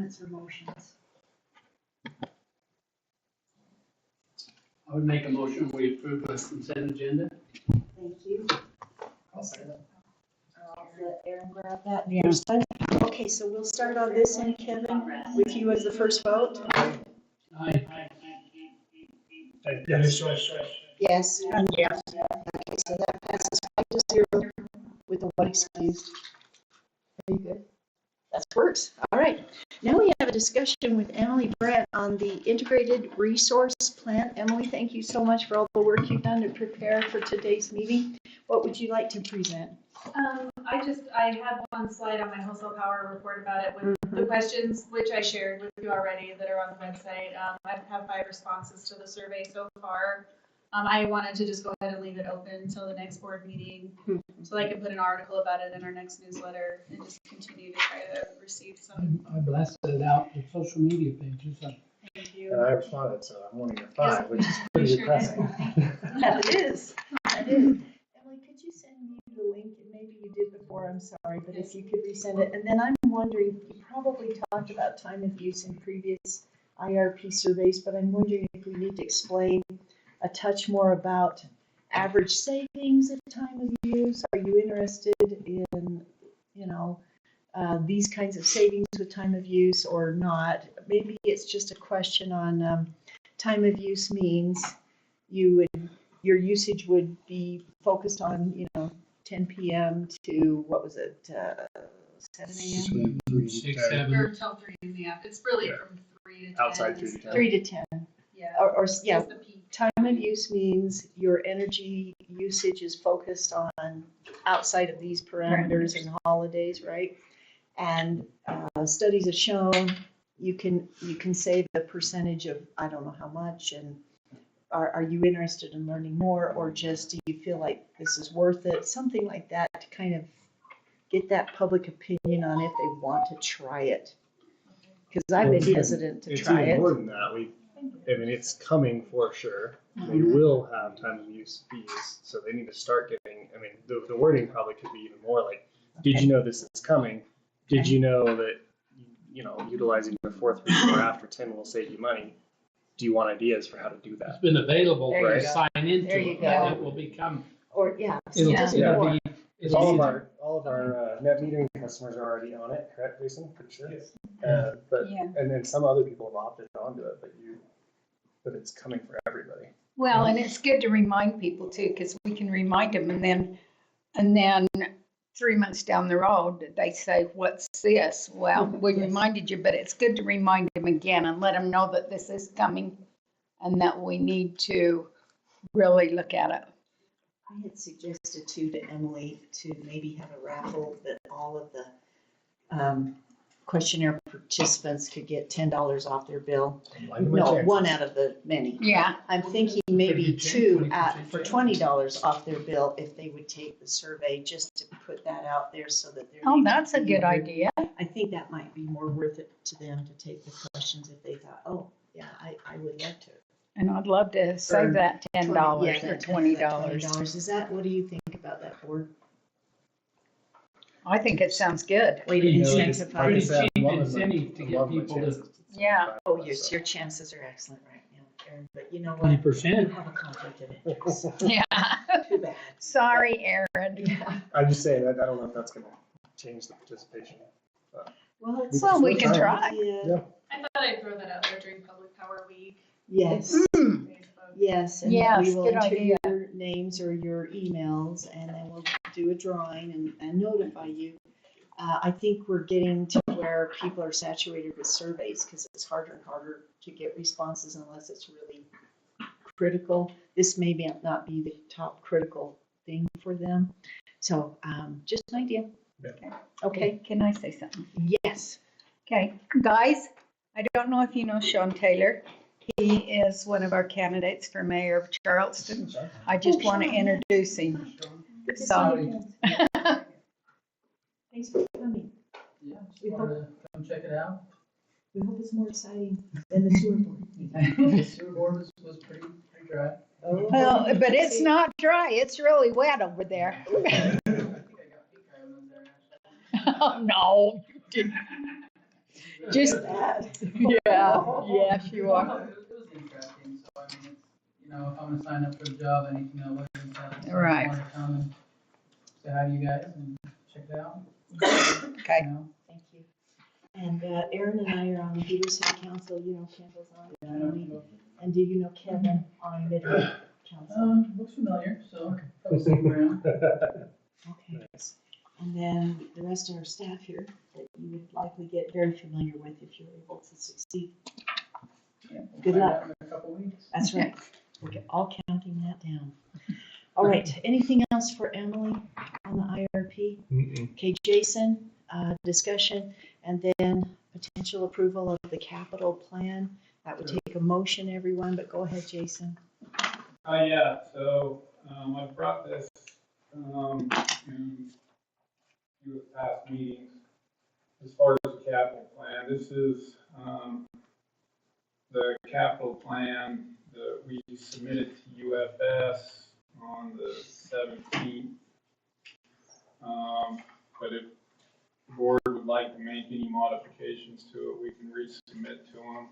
comments or motions? I would make a motion, we approve the consent agenda. Thank you. I'll say that. I'll let Aaron grab that first time. Okay, so we'll start on this end, Kevin, with you as the first vote. Aye. Yes. Yes. Yes. Okay, so that passes 5-0 with the one excuse. Very good. That works. All right. Now we have a discussion with Emily Brett on the integrated resource plan. Emily, thank you so much for all the work you've done to prepare for today's meeting. What would you like to present? I had one slide on my Wholesale Power report about it with the questions, which I shared with you already that are on the website. I have 5 responses to the survey so far. I wanted to just go ahead and leave it open until the next board meeting so I can put an article about it in our next newsletter and just continue to try to receive some. I blasted it out to social media pages. Thank you. And I responded, so I'm only at 5, which is pretty depressing. That is. That is. Emily, could you send me the link? Maybe you did before, I'm sorry, but if you could resend it. And then I'm wondering, you probably talked about time of use in previous IRP surveys, but I'm wondering if we need to explain a touch more about average savings of time of use. Are you interested in, these kinds of savings with time of use or not? Maybe it's just a question on time of use means your usage would be focused on, 10 p.m. to, 7 a.m.? 6, 7. Or till 3 in the app. It's really from 3 to 10. Outside 3 to 10. 3 to 10. Yeah. Or yeah, Just the peak. time of use means your energy usage is focused on outside of these parameters and holidays, right? And studies have shown you can save a percentage of, I don't know how much, and are you interested in learning more, or just do you feel like this is worth it? Something like that to kind of get that public opinion on if they want to try it. Because I've been hesitant to try It's even it. more than that. It's coming for sure. They will have time of use fees, so they need to start getting, the wording probably could be even more like, did you know this is coming? Did you know that, utilizing before 3 or after 10 will save you money? Do you want ideas for how to do It's that? been available There to you go. sign into There you it. go. It will become, Or, yeah. it'll more. be, All of our net metering customers are already on it, correct, Jason? Pretty sure. And then some other people have opted onto it, but it's coming for everybody. Well, and it's good to remind people too, because we can remind them and then 3 months down the road, they say, what's this? Well, we reminded you, but it's good to remind them again and let them know that this is coming and that we need to really look at it. I had suggested to Emily to maybe have a raffle that all of the questionnaire participants could get $10 off their bill. No, one out of the many. Yeah. I'm thinking maybe 2 for $20 off their bill if they would take the survey, just to put that out there so that they're. Oh, that's a good idea. I think that might be more worth it to them to take the questions if they thought, oh, yeah, I would love to. And I'd love to save that $10 or $20. Is that, what do you think about that, board? I think it sounds good. Way to pretty incentivize. cheap incentive to get people to Yeah. Oh, yes, your chances are excellent right now, Aaron, but you know what? 20%. You have a conflict of interest. Yeah. Too bad. Sorry, Aaron. Yeah. I'm just saying that I don't know if that's going to change the participation. Well, we can try. Yeah. I thought I'd throw that out there during Public Power Week. Yes, Facebook. yes, and Yes, we will good enter idea. your names or your emails, and then we'll do a drawing and notify you. I think we're getting to where people are saturated with surveys because it's harder and harder to get responses unless it's really critical. This may not be the top critical thing for them. So just an idea. Okay. Can I say something? Yes. Okay, guys, I don't know if you know Sean Taylor. He is one of our candidates for mayor of Charleston. I just want to introduce him. So, Thanks for coming. Yeah, just wanted to come check it out. We hope it's more exciting than the sewer board. The sewer board was pretty dry. Oh, well, but it's not dry. It's really wet over there. I think I got peak islands there actually. Oh, no, you didn't. Just that. Yes, you are. It was interesting, so I mean, it's, you know, if I'm gonna sign up for the job, I need to know what it entails. So I Right. just wanna come and say hi to you guys and check it out. Okay. You know? Thank you. And Aaron and I are on the Heber City Council, you know, Kendall's on the Yeah, I know. county. And do you know Kevin on Midway Council? Looks familiar, so probably see him around. Okay. And then the rest of our staff here that you would likely get very familiar with if you're able to succeed. Yeah, we'll Good find luck. out in a couple weeks. That's right. We're all counting that down. All right, anything else for Emily on the IRP? Okay, Jason, discussion, and then potential approval of the capital plan. That would take a motion, everyone, but go ahead, Jason. Yeah, so, I brought this, in few past meetings. As far as the capital plan, this is, the capital plan that we submitted to UFS on the 17th. But if the board would like to make any modifications to it, we can resubmit to them.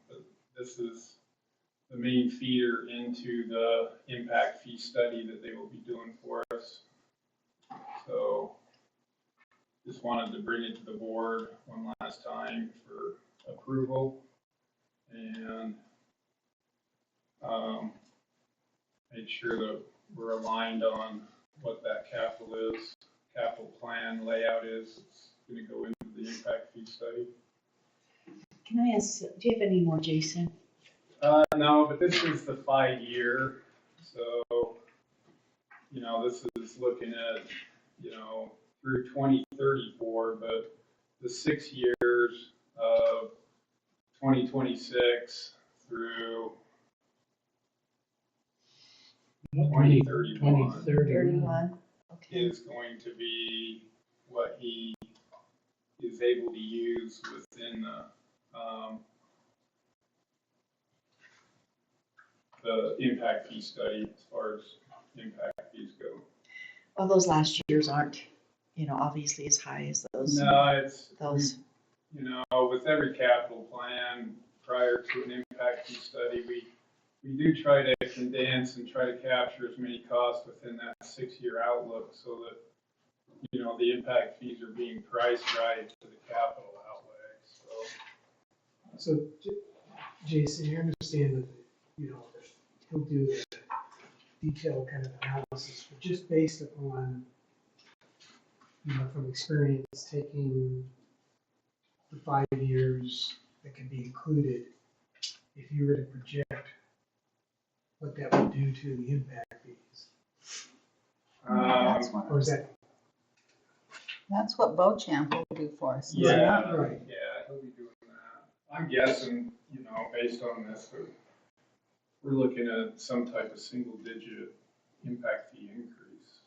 But this is the main feeder into the impact fee study that they will be doing for us. So just wanted to bring it to the board one last time for approval and make sure that we're aligned on what that capital plan layout is. It's going to go into the impact fee study. Can I ask, do you have any more, Jason? No, but this is the 5-year, so, you know, this is looking at, you know, through 2034, but the 6 years of 2026 through 2031 31, okay. is going to be what he is able to use within the impact fee study as far as impact fees go. Well, those last years aren't, you know, obviously as high as those. No, it's, Those. you know, with every capital plan prior to an impact fee study, we do try to condense and try to capture as many costs within that 6-year outlook so that, you know, the impact fees are being priced right to the capital outlay, so. So, Jason, you understand that, you know, he'll do a detailed kind of analysis, but just based upon, you know, from experience, taking the 5 years that can be included, if you were to project what that would do to the impact fees, or is that? That's what Bochamp will do for us. Yeah, Right. yeah, he'll be doing that. I'm guessing, you know, based on this, that we're looking at some type of single-digit impact fee increase.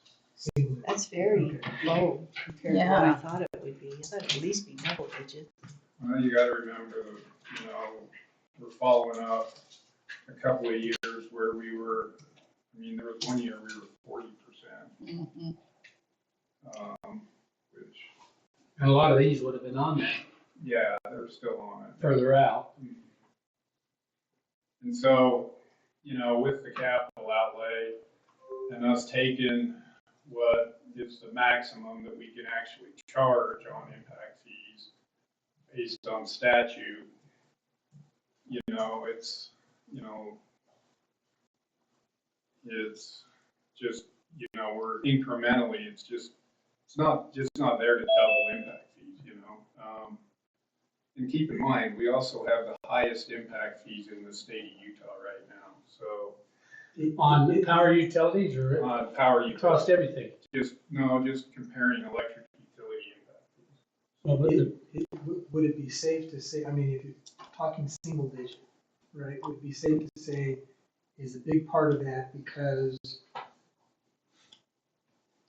That's very low compared to what I thought it would be. I thought it'd at least be double digit. Well, you gotta remember that, you know, we're following up a couple of years where we were, I mean, there was one year we were 40%, Mhm. which, And a lot of these would have been on there yeah, they're still on it. further out. And so, you know, with the capital outlay and us taking what is the maximum that we can actually charge on impact fees based on statute, you know, it's, you know, it's just, you know, we're incrementally, it's not there to double impact fees, you know. And keep in mind, we also have the highest impact fees in the state of Utah right now, so. On the power utilities or On power across utility, everything? just comparing electric utility impact fees. Well, but Would it be safe to say, I mean, if you're talking single digit, right, would it be safe to say is a big part of that because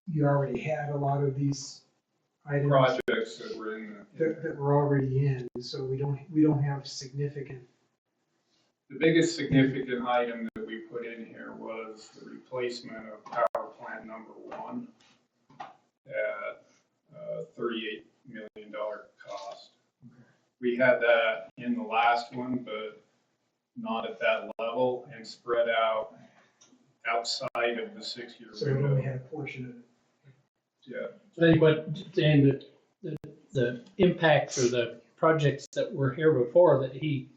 you already had a lot of these items Projects that were in that were already in, so we don't have significant. the biggest significant item that we put in here was the replacement of power plant number 1 at $38 million cost. we had that in the last one, but not at that level and spread out outside of the 6-year So we only window. had a portion of it. Yeah, I think what, Dan, the impacts or the projects that were here before that he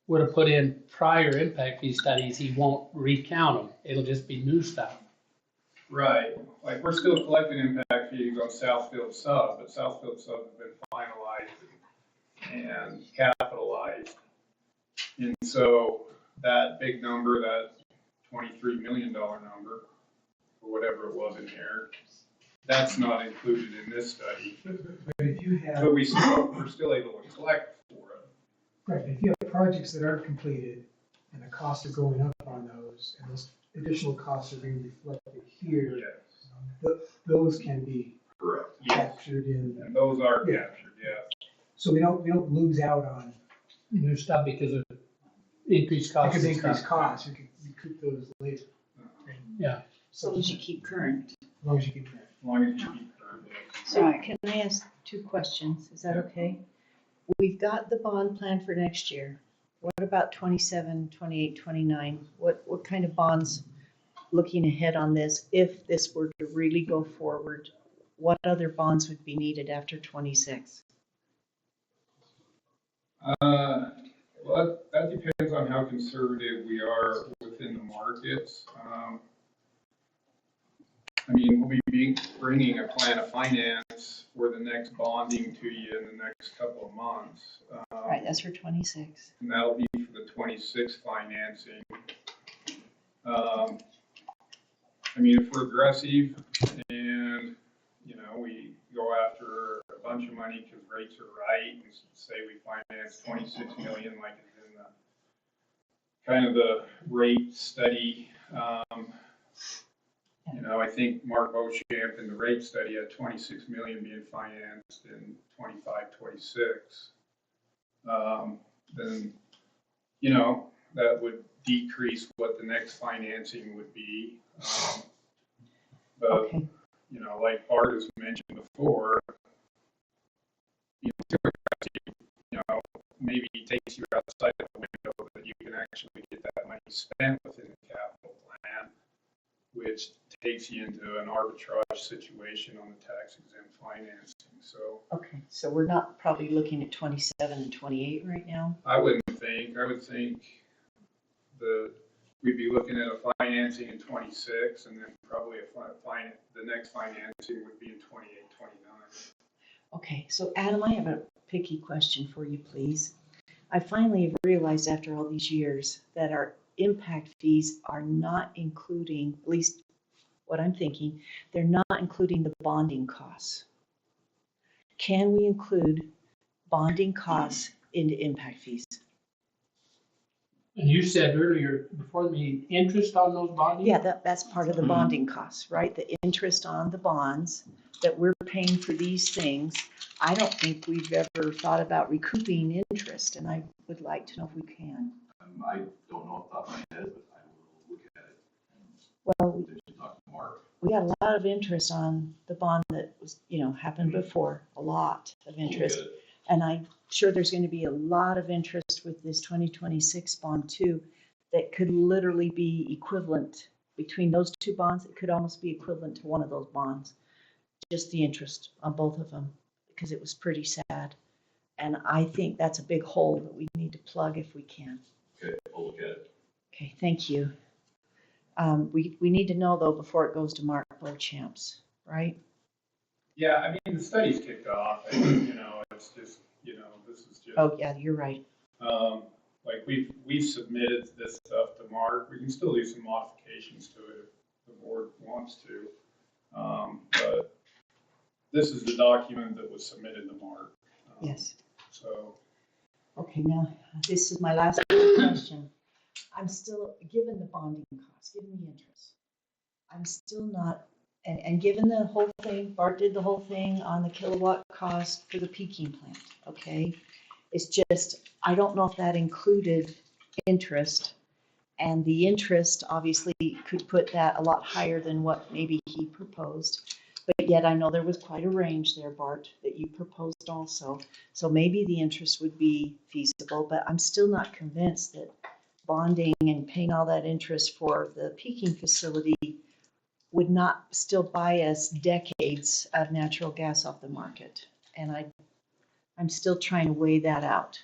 would have put in prior impact fee studies, he won't recount them. It'll just be new stuff. right. Like, we're still collecting impact fees on Southfield Sub, but Southfield Sub has been finalized and capitalized. And so that big number, that $23 million number, or whatever it was in here, that's not included in this study. But if you have, But we're still able to collect for it. right, if you have projects that aren't completed and the costs are going up on those, and those additional costs are being reflected here, those can be Correct. Yes, captured in. and those are captured, yeah. So we don't lose out on, New stuff because of increased costs. because and increased stuff. costs, you can recoup those later. Yeah. As long as you keep current. As long as you keep track. As long as you keep current. So Right. can I ask 2 questions? Is that okay? We've got the bond plan for next year. What about 27, 28, 29? What kind of bonds, looking ahead on this, if this were to really go forward, what other bonds would be needed after 26? Well, that depends on how conservative we are within the markets. I mean, we'll be bringing a plan of finance for the next bonding to you in the next couple of months. Right, that's for 26. And that'll be for the 26 financing. I mean, if we're aggressive and, you know, we go after a bunch of money because rates are right, and say we finance 26 million like it's in the kind of the rate study. You know, I think Mark Beauchamp in the rate study had 26 million being financed in 25, 26. Then, you know, that would decrease what the next financing would be. But, Okay, you know, like Bart has mentioned before, you know, maybe takes you outside of the window that you can actually get that money spent within the capital plan, which takes you into an arbitrage situation on the tax exempt financing. So okay, so we're not probably looking at 27 and 28 right now? I would think we'd be looking at a financing in 26, and then probably the next financing would be in 28, 29. Okay, so Adam, I have a picky question for you, please. I finally have realized after all these years that our impact fees are not including, at least what I'm thinking, they're not including the bonding costs. Can we include bonding costs into impact fees? And you said earlier, before the meeting, interest on those bonding? Yeah, that's part of the bonding costs, right? The interest on the bonds that we're paying for these things. I don't think we've ever thought about recouping interest, and I would like to know if we can. I don't know off the top of my head, but I will look at it Well, and potentially talk to Mark. we got a lot of interest on the bond that was, happened before, a lot of We'll look interest. at it. And I'm sure there's going to be a lot of interest with this 2026 bond too, that could literally be equivalent between those 2 bonds. It could almost be equivalent to one of those bonds, just the interest on both of them, because it was pretty sad. And I think that's a big hole that we need to plug if we can. Okay, we'll look at it. Okay, thank you. We need to know though before it goes to Mark Beauchamp's, right? Yeah, I mean, the study's kicked off, and, you know, it's just, you know, this is just. Oh, yeah, you're right. Like we've submitted this stuff to Mark. We can still do some modifications to it if the board wants to. But this is the document that was submitted to Mark. Yes. So, Okay, now, this is my last question. I'm still, given the bonding costs, given the interest, I'm still not, and given the whole thing, Bart did the whole thing on the kilowatt cost for the peaking plant, okay? It's just, I don't know if that included interest, and the interest obviously could put that a lot higher than what maybe he proposed. But But yet I know there was quite a range there, Bart, that you proposed also. So maybe the interest would be feasible, but I'm still not convinced that bonding and paying all that interest for the peaking facility would not still buy us decades of natural gas off the market. And I'm still trying to weigh that out.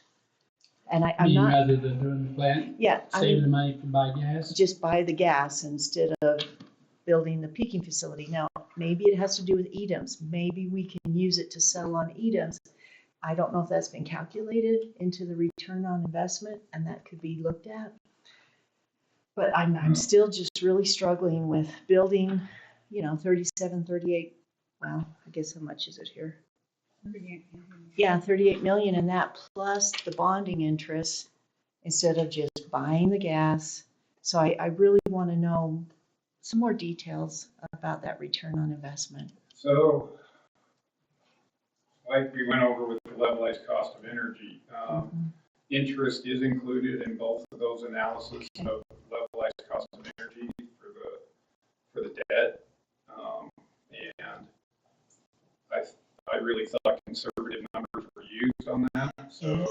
And I'm not, Rather than doing the plant, yeah, I saving mean, the money to buy gas. just buy the gas instead of building the peaking facility. Now, maybe it has to do with EDMs. Maybe we can use it to settle on EDMs. I don't know if that's been calculated into the return on investment, and that could be looked at. But I'm still just really struggling with building, 37, 38, well, I guess how much is it here? Yeah, 38 million in that plus the bonding interest instead of just buying the gas. So I really want to know some more details about that return on investment. So, like we went over with the levelized cost of energy, interest is included in both of those analyses of levelized cost of energy for the debt. And I really thought conservative numbers were used on that. So,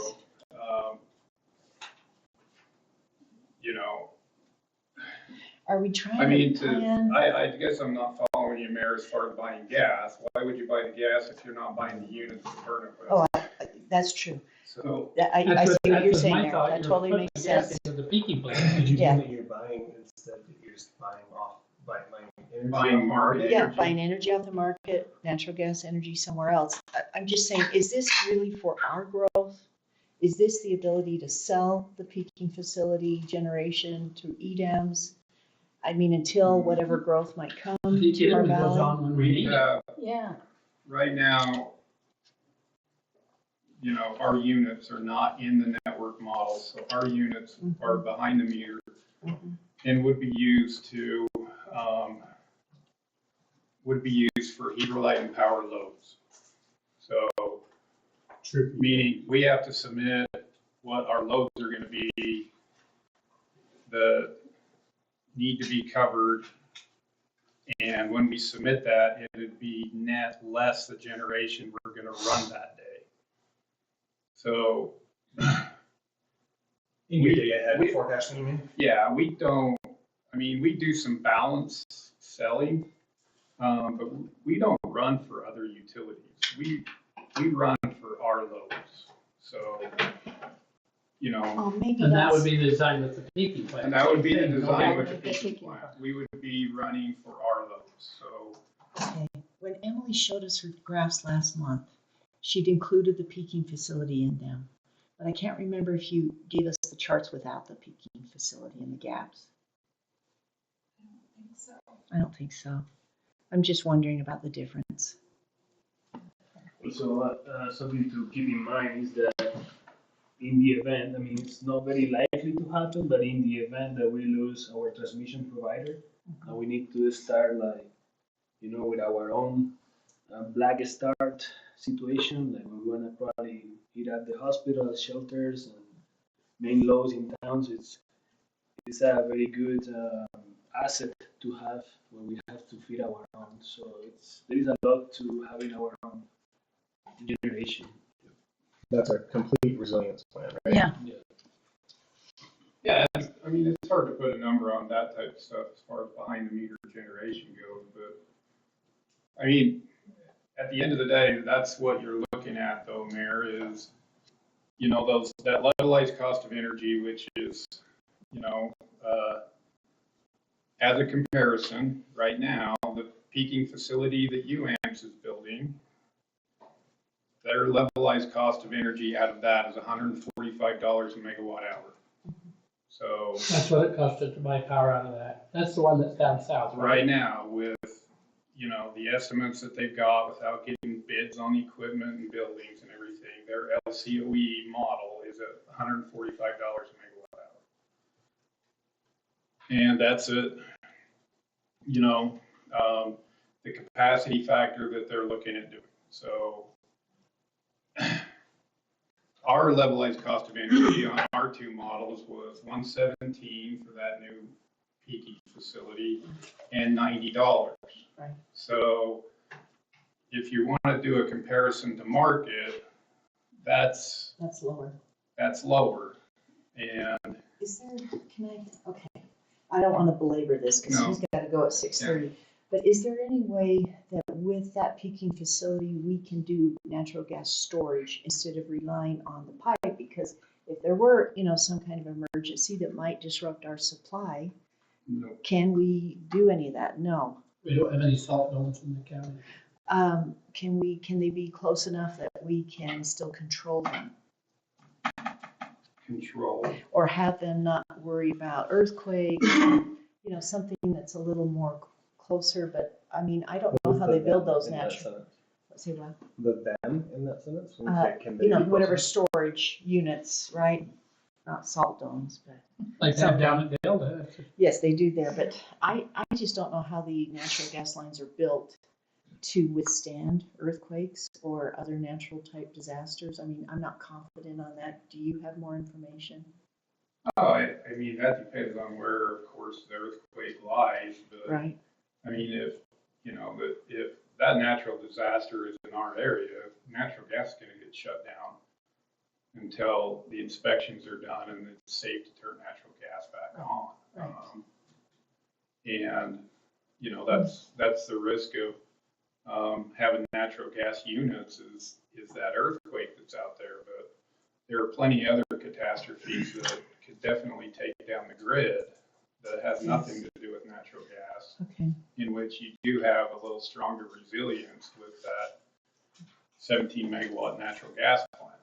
Are we trying I mean, to plan? I guess I'm not following you, Mayor, as far as buying gas. Why would you buy the gas if you're not buying the units to burn it with? Oh, that's true. So, I see what you're saying my there. thought. That You're totally putting makes the gas sense. into the peaking plant. Did you Yeah. mean that you're buying instead that you're just buying energy? Buying market Yeah, energy. buying energy off the market, natural gas energy somewhere else. I'm just saying, is this really for our growth? Is this the ability to sell the peaking facility generation to EDAMs? I mean, until whatever growth might come to our It goes valley. on when we We need it. have, Yeah. right now, our units are not in the network model, so our units are behind the meter and would be used for Heber light and power loads. So, True. meaning we have to submit what our loads are gonna be, that need to be covered. And when we submit that, it would be net less the generation we're gonna run that day. So, In your day ahead forecasting, you mean? yeah, we do some balance selling, but we don't run for other utilities. We run for our loads. So, Oh, maybe And that would that's, be the design with the peaking plant. and that would be the Okay, design with the okay. peaking plant. We would be running for our loads, so. okay. When Emily showed us her graphs last month, she'd included the peaking facility in them. But I can't remember if you gave us the charts without the peaking facility and the gaps. I don't think so. I'm just wondering about the difference. Also, something to keep in mind is that in the event, I mean, it's not very likely to happen, but in the event that we lose our transmission provider, and we need to start with our own black start situation, like we want to probably hit up the hospitals, shelters, and main loads in towns. It's a very good asset to have when we have to feed our own. So there is a lot to having our own generation. That's a complete resilience plan, right? Yeah. Yeah, I mean, it's hard to put a number on that type of stuff as far as behind the meter generation goes, but I mean, at the end of the day, that's what you're looking at though, Mayor, is, that levelized cost of energy, which is, as a comparison, right now, the peaking facility that UAMPS is building, their levelized cost of energy out of that is $145 a megawatt hour. So That's what it costed to buy power out of that. That's the one that's down south, right right? now with, the estimates that they've got without getting bids on equipment and buildings and everything, their LCOE model is at $145 a megawatt hour. And that's it, the capacity factor that they're looking at doing. So our levelized cost of energy on our two models was $117 for that new peaking facility and $90. Right. So if you want to do a comparison to market, that's lower. lower. And Is there, okay, I don't want to belabor this because No. he's got to go at 6:30. But is there any way that with that peaking facility, we can do natural gas storage instead of relying on the pipe? Because if there were, some kind of emergency that might disrupt our supply, no, can we do any of that? No. We don't have any salt domes in the county. Can they be close enough that we can still control them? control. Or have them not worry about earthquakes, something that's a little more closer, but I mean, I don't know how they build those natural. Say what? The them in that sentence? When you say, can they be Whatever closer? storage units, right? Not salt domes, but. Like that down at Delta. Yes, they do there, but I just don't know how the natural gas lines are built to withstand earthquakes or other natural type disasters. I mean, I'm not confident on that. Do you have more information? Oh, I mean, that depends on where, of course, the earthquake lies, but. Right. I mean, if that natural disaster is in our area, natural gas is gonna get shut down until the inspections are done and it's safe to turn natural gas back on. Right. And, that's the risk of, having natural gas units is that earthquake that's out there. But there are plenty of other catastrophes that could definitely take down the grid that has nothing to do with natural gas, Okay. in which you do have a little stronger resilience with that 17 megawatt natural gas plant,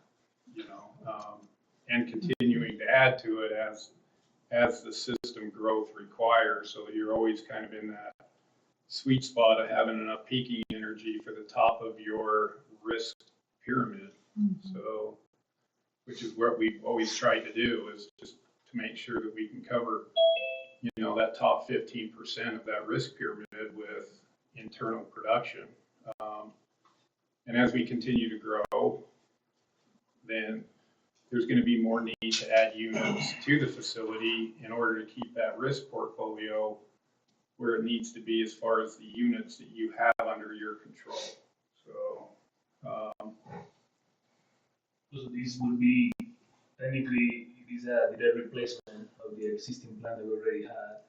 and continuing to add to it as the system growth requires. So you're always kind of in that sweet spot of having enough peaking energy for the top of your risk pyramid. Mm-hmm. So, which is what we've always tried to do, is just to make sure that we can cover that top 15% of that risk pyramid with internal production. And as we continue to grow, then there's going to be more need to add units to the facility in order to keep that risk portfolio where it needs to be as far as the units that you have under your control. So, So this would be technically it is a direct replacement of the existing plant that we already had,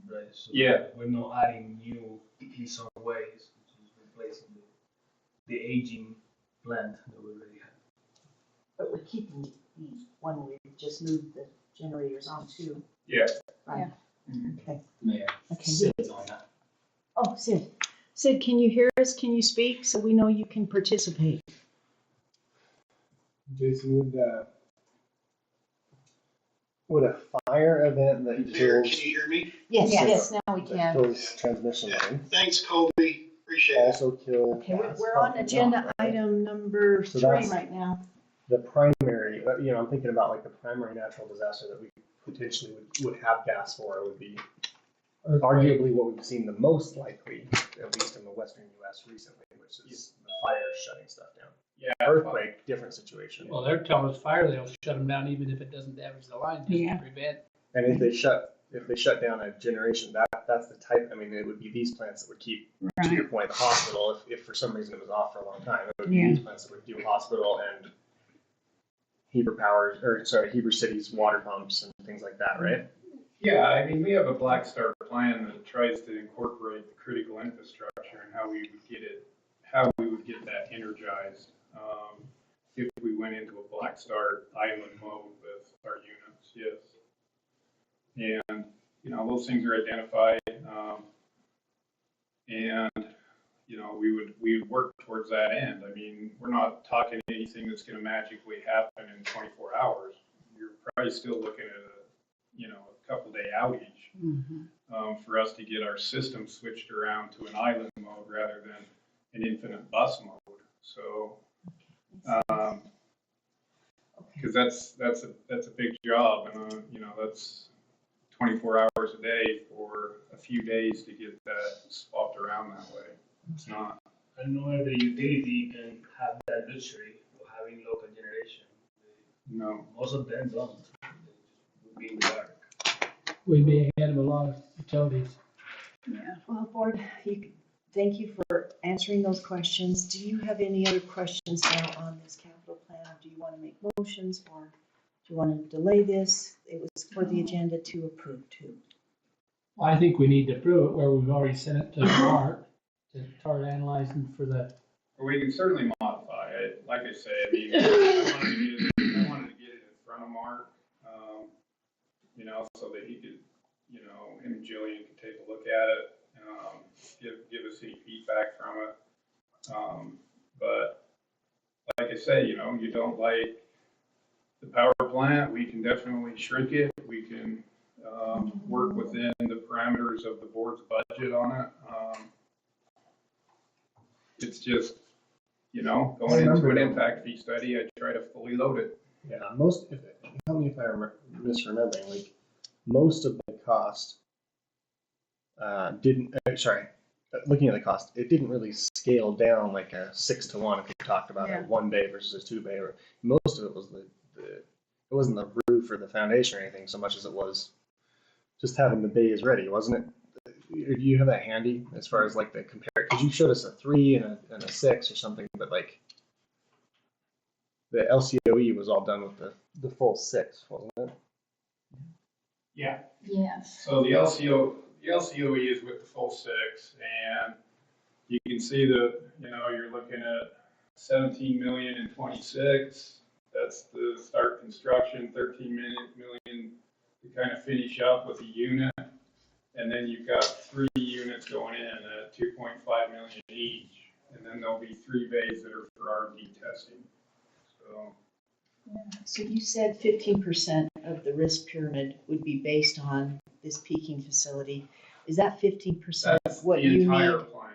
right? So Yeah. we're not adding new in some ways, which is replacing the aging plant that we already had. But we're keeping the one we just moved the generators on to. yeah. Right. Mhm. Okay. Mayor, Okay. Sid's on that. Oh, Sid. Sid, can you hear us? Can you speak so we know you can participate? Jason, would a fire event that Mayor, kills, can you hear me? Yes, Yes. yes, now we that can. kills transmission line Thanks, Colby. Appreciate it. also kill? Okay, gas we're on pumping agenda off, right? item number So 3 that's- right now. The primary, I'm thinking about like the primary natural disaster that we potentially would have gas for would be arguably what we've seen the most likely, at least in the western US recently, which is the fires shutting stuff down. Yeah. Earthquake, different situation. Well, they're telling us fire, they'll shut them down even if it doesn't damage the line, just Yeah. to prevent. And if they shut down a generation, that's the type, it would be these plants that would keep, to your point, the hospital, if for some reason it was off for a long time, it would be Yeah. these plants that would do hospital and Heber City's water pumps and things like that, right? Yeah, we have a Black Star plan that tries to incorporate the critical infrastructure and how we would get that energized, if we went into a Black Star island mode with our units, yes. And, those things are identified, and, we would work towards that end. We're not talking anything that's gonna magically happen in 24 hours. You're probably still looking at a couple day outage, for us to get our system switched around to an island mode rather than an infinite bus mode. So, because that's a big job, and that's 24 hours a day for a few days to get that swapped around that way. It's not. I don't know if the utility can have that luxury of having local generation. No. Most of them don't. They just would be in the dark. We'd be ahead of a lot of utilities. Well, board, thank you for answering those questions. Do you have any other questions now on this capital plan? Do you want to make motions or do you want to delay this? It was for the agenda to approve too. I think we need to prove it where we've already sent it to Mark to start analyzing for the, But we can certainly modify it, like I say, I mean, I wanted to get it in front of Mark, you know, so that he could, you know, him and Jillian could take a look at it, give us any feedback from it. But like I say, you know, you don't like the power plant, we can definitely shrink it, we can, work within the parameters of the board's budget on it. It's just, you know, going into an impact fee study, I try to fully load it. Yeah, tell me if I'm misremembering, like, most of the cost looking at the cost, it didn't really scale down like a 6-to-1 if you talked about a 1 bay versus a 2 bay. Or most of it was it wasn't the roof or the foundation or anything so much as it was just having the bays ready, wasn't it? Do you have that handy as far as like the compare? Because you showed us a 3 and a 6 or something, but like the LCOE was all done with the full 6, wasn't it? Yeah. yes. So the LCOE is with the full 6, and you can see that, you know, you're looking at 17 million in 26. That's the start construction, 13 million to kind of finish up with a unit. And then you've got 3 units going in at 2.5 million each. And then there'll be 3 bays that are for R&D testing. So you said 15% of the risk pyramid would be based on this peaking facility. Is that 15% That's what the you entire need? plan.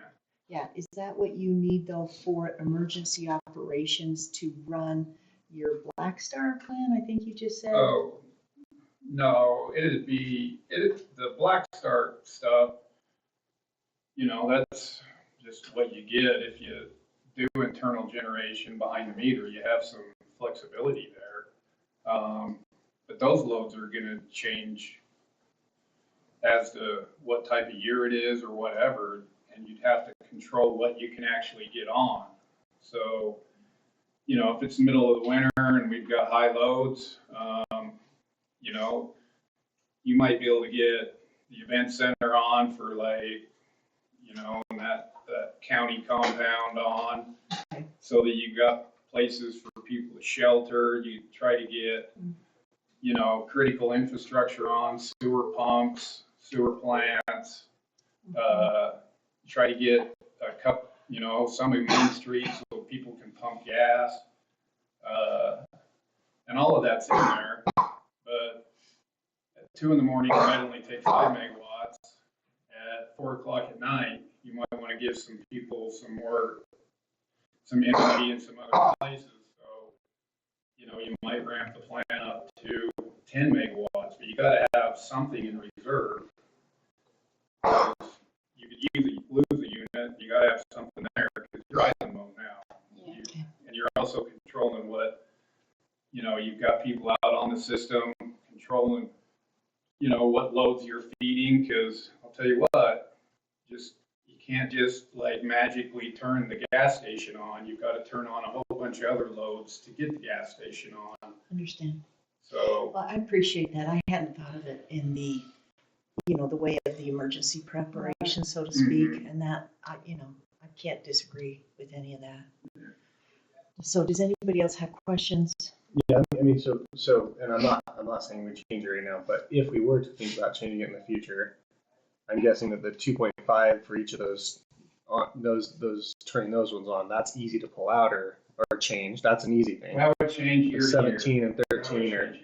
Yeah, is that what you need though for emergency operations to run your Black Star plan? I think you just said. Oh, no, the Black Start stuff, you know, that's just what you get if you do internal generation behind the meter. You have some flexibility there. But those loads are gonna change as to what type of year it is or whatever, and you'd have to control what you can actually get on. So, you know, if it's the middle of the winter and we've got high loads, you know, you might be able to get the event center on for like, you know, that county compound on, so that you got places for people to shelter. You try to get, you know, critical infrastructure on, sewer pumps, sewer plants. Try to get a couple, you know, some of Main Street so people can pump gas. And all of that's in there. But at 2 in the morning, it might only take 5 megawatts. At 4 o'clock at night, you might want to give some people some energy in some other places. So, you know, you might ramp the plant up to 10 megawatts, but you got to have something in reserve. You could easily lose a unit. You got to have something there because you're idle mode now. Yeah. And you're also controlling what, you know, you've got people out on the system controlling, you know, what loads you're feeding. Because I'll tell you what, you can't just like magically turn the gas station on. You've got to turn on a whole bunch of other loads to get the gas station on. Understand. So, Well, I appreciate that. I hadn't thought of it in the, you know, the way of the emergency preparation, so to speak, and that, I can't disagree with any of that. So does anybody else have questions? Yeah, I mean, so, and I'm not saying we change it right now, but if we were to think about changing it in the future, I'm guessing that the 2.5 for each of those turning those ones on, that's easy to pull out or change. That's an easy thing. that would change year to year. 17 and 13 or.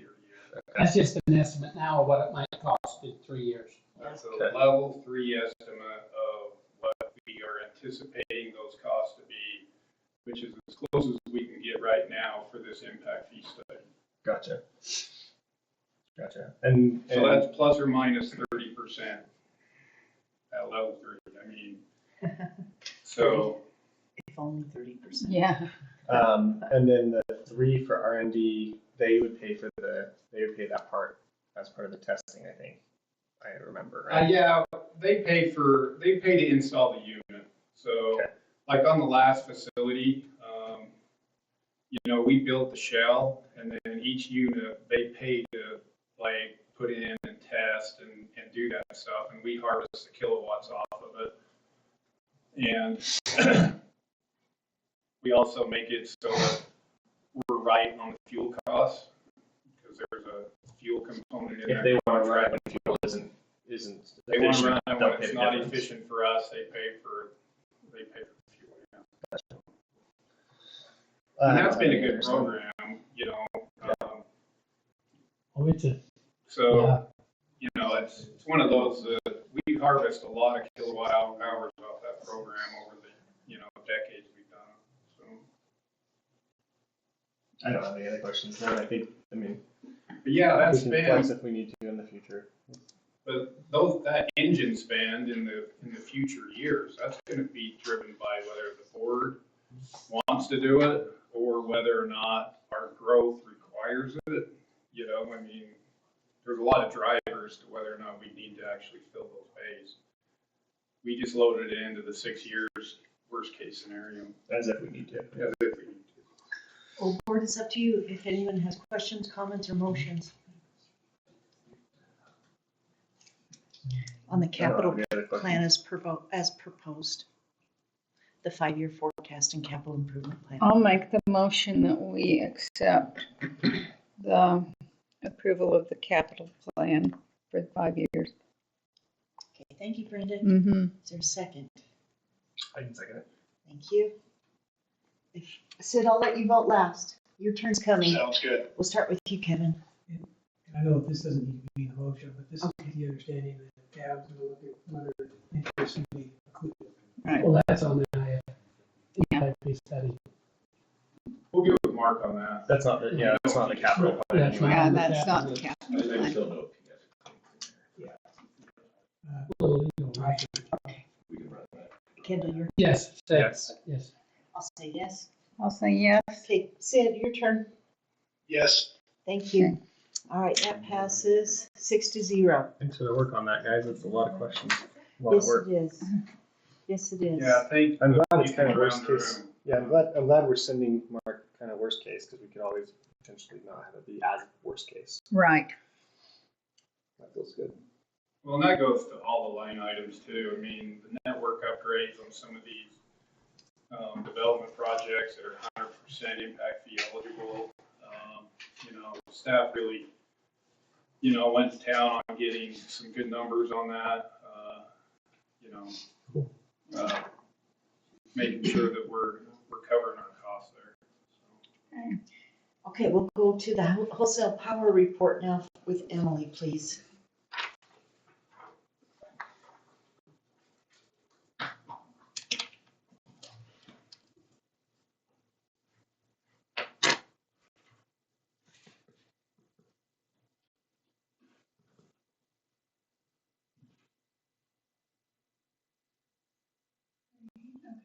that's just an estimate now of what it might cost in 3 years. That's a level 3 estimate of what we are anticipating those costs to be, which is as close as we can get right now for this impact fee study. Gotcha. And So that's plus or minus 30% at level 3. I mean, so. If only 30%. Yeah. and then the 3 for R&D, they would pay that part as part of the testing, I think. I remember, right? Yeah, they pay to install the unit. So, Okay. like on the last facility, we built the shell, and then each unit, they pay to like put in and test and do that stuff, and we harvest the kilowatts off of it. And we also make it so that we're right on the fuel costs, because there's a fuel component in If there. they want to run it when fuel isn't They want to efficient, run it they'll when pay it's the not difference. efficient for us, they pay for the fuel. Yeah. And that's been a good program, Oh, it's a, So, it's one of those, we harvest a lot of kilowatt hours off that program over the, decades we've done it, so. I don't have any other questions. No, I mean, But yeah, we that's can been, flex if we need to in the future. but that engine spend in the future years, that's gonna be driven by whether the board wants to do it or whether or not our growth requires it. I mean, there's a lot of drivers to whether or not we need to actually fill those bays. We just loaded it into the 6 years, worst case scenario. As if we need to. As if we need to. Well, board, it's up to you if anyone has questions, comments, or motions. On the capital Any other questions? plan as proposed. The 5-year forecast and capital improvement plan. I'll make the motion that we accept the approval of the capital plan for 5 years. Okay, thank you, Brenda. Mm-hmm. Is there a second? I can second it. Thank you. Sid, I'll let you vote last. Your turn's coming. Sounds good. We'll start with you, Kevin. And I know this doesn't need to be in the motion, but this is the understanding that Cab's going to look at whether interest can be included. Right. well, that's on the IFP study. We'll get with Mark on that. That's not the capital plan That's anyway. Yeah, on the that's not the capital. capital I plan. still know Well, right. we can run that. Kendall, your, Yes, say Yes. yes. I'll say yes. I'll say yes. Okay, Sid, your turn. Yes. Thank you. All right, that passes 6-0. Thanks for the work on that, guys. It's a lot of questions. A lot of Yes, work. it is. Yes, it is. Yeah, thank. I'm glad it's you kind of around worst the case. room. Yeah, I'm glad we're sending Mark kind of worst case, because we could always potentially not have it be as worst case. Right. That feels good. Well, and that goes to all the line items too. I mean, the network upgrades on some of these development projects that are 100% impact fee eligible. Staff really, went to town on getting some good numbers on that. Making sure that we're covering our costs there. Okay, we'll go to the wholesale power report now with Emily, please.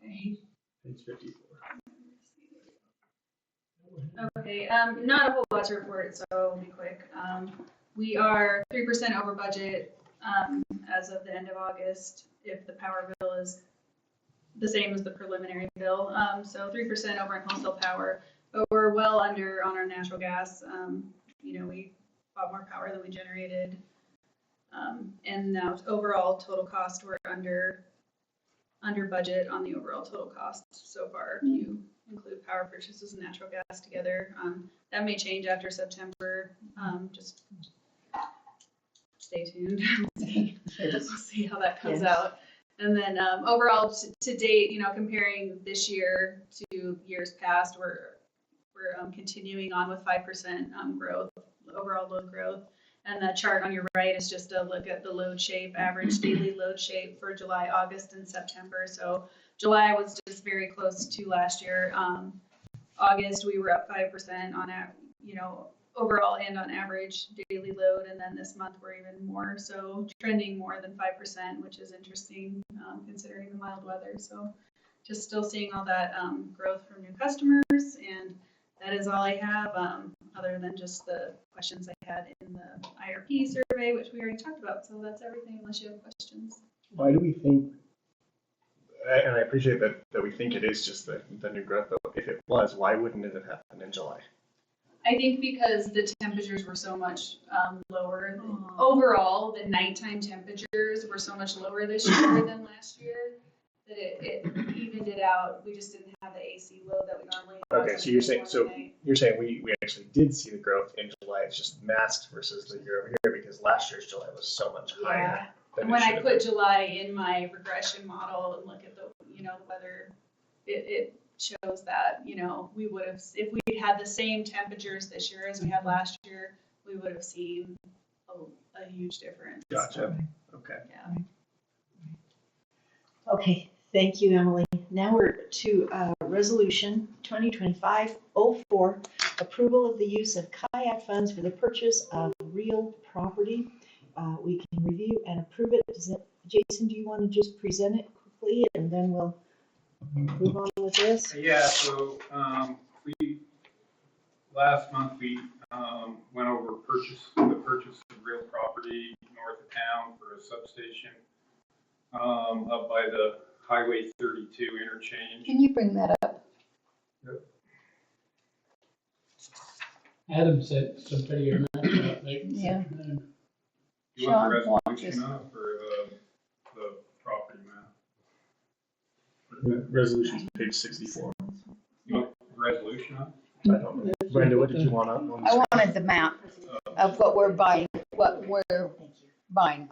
Okay. Page 54. Okay, not a whole lot to report, so I'll be quick. We are 3% over budget, as of the end of August, if the power bill is the same as the preliminary bill. So 3% over in wholesale power, but we're well under on our natural gas. We bought more power than we generated. And now overall total cost, we're under budget on the overall total cost so far. If you include power purchases and natural gas together. That may change after September. Just stay tuned. We'll see how that comes Yes. out. And then overall to date, comparing this year to years past, we're continuing on with 5% growth, overall load growth. And the chart on your right is just a look at the load shape, average daily load shape for July, August, and September. So July was just very close to last year. August, we were up 5% on, overall and on average daily load. And then this month we're even more. So trending more than 5%, which is interesting considering the mild weather. So just still seeing all that growth from new customers. And that is all I have, other than just the questions I had in the IRP survey, which we already talked about. So that's everything unless you have questions. Why do we think, And I appreciate that we think it is just the new growth, but if it was, why wouldn't it have happened in July? I think because the temperatures were so much lower. Overall, the nighttime temperatures were so much lower this year than last year that it evened it out. We just didn't have the AC load that we normally have. Okay, so you're saying we actually did see the growth in July, it's just masked versus the year over here because last year's July was so much higher. Yeah. than And it when should I have put been. July in my regression model and look at the weather, it shows that, we would have, if we had the same temperatures this year as we had last year, we would have seen a huge difference. Gotcha, okay. Yeah. Okay, thank you, Emily. Now we're to Resolution 2025-04, approval of the use of CIAC funds for the purchase of real property. We can review and approve it. Jason, do you want to just present it quickly and then we'll move on with this? Yeah, so, last month we, went over the purchase of real property north of town for a substation, up by the Highway 32 interchange. Can you bring that up? Adam sent some pretty good maps. Yeah. You want the Sean, resolution up or the property map? Resolution page 64. You want the resolution up? I don't know. Brenda, what did you want on the I screen? wanted the map of what we're buying, buying.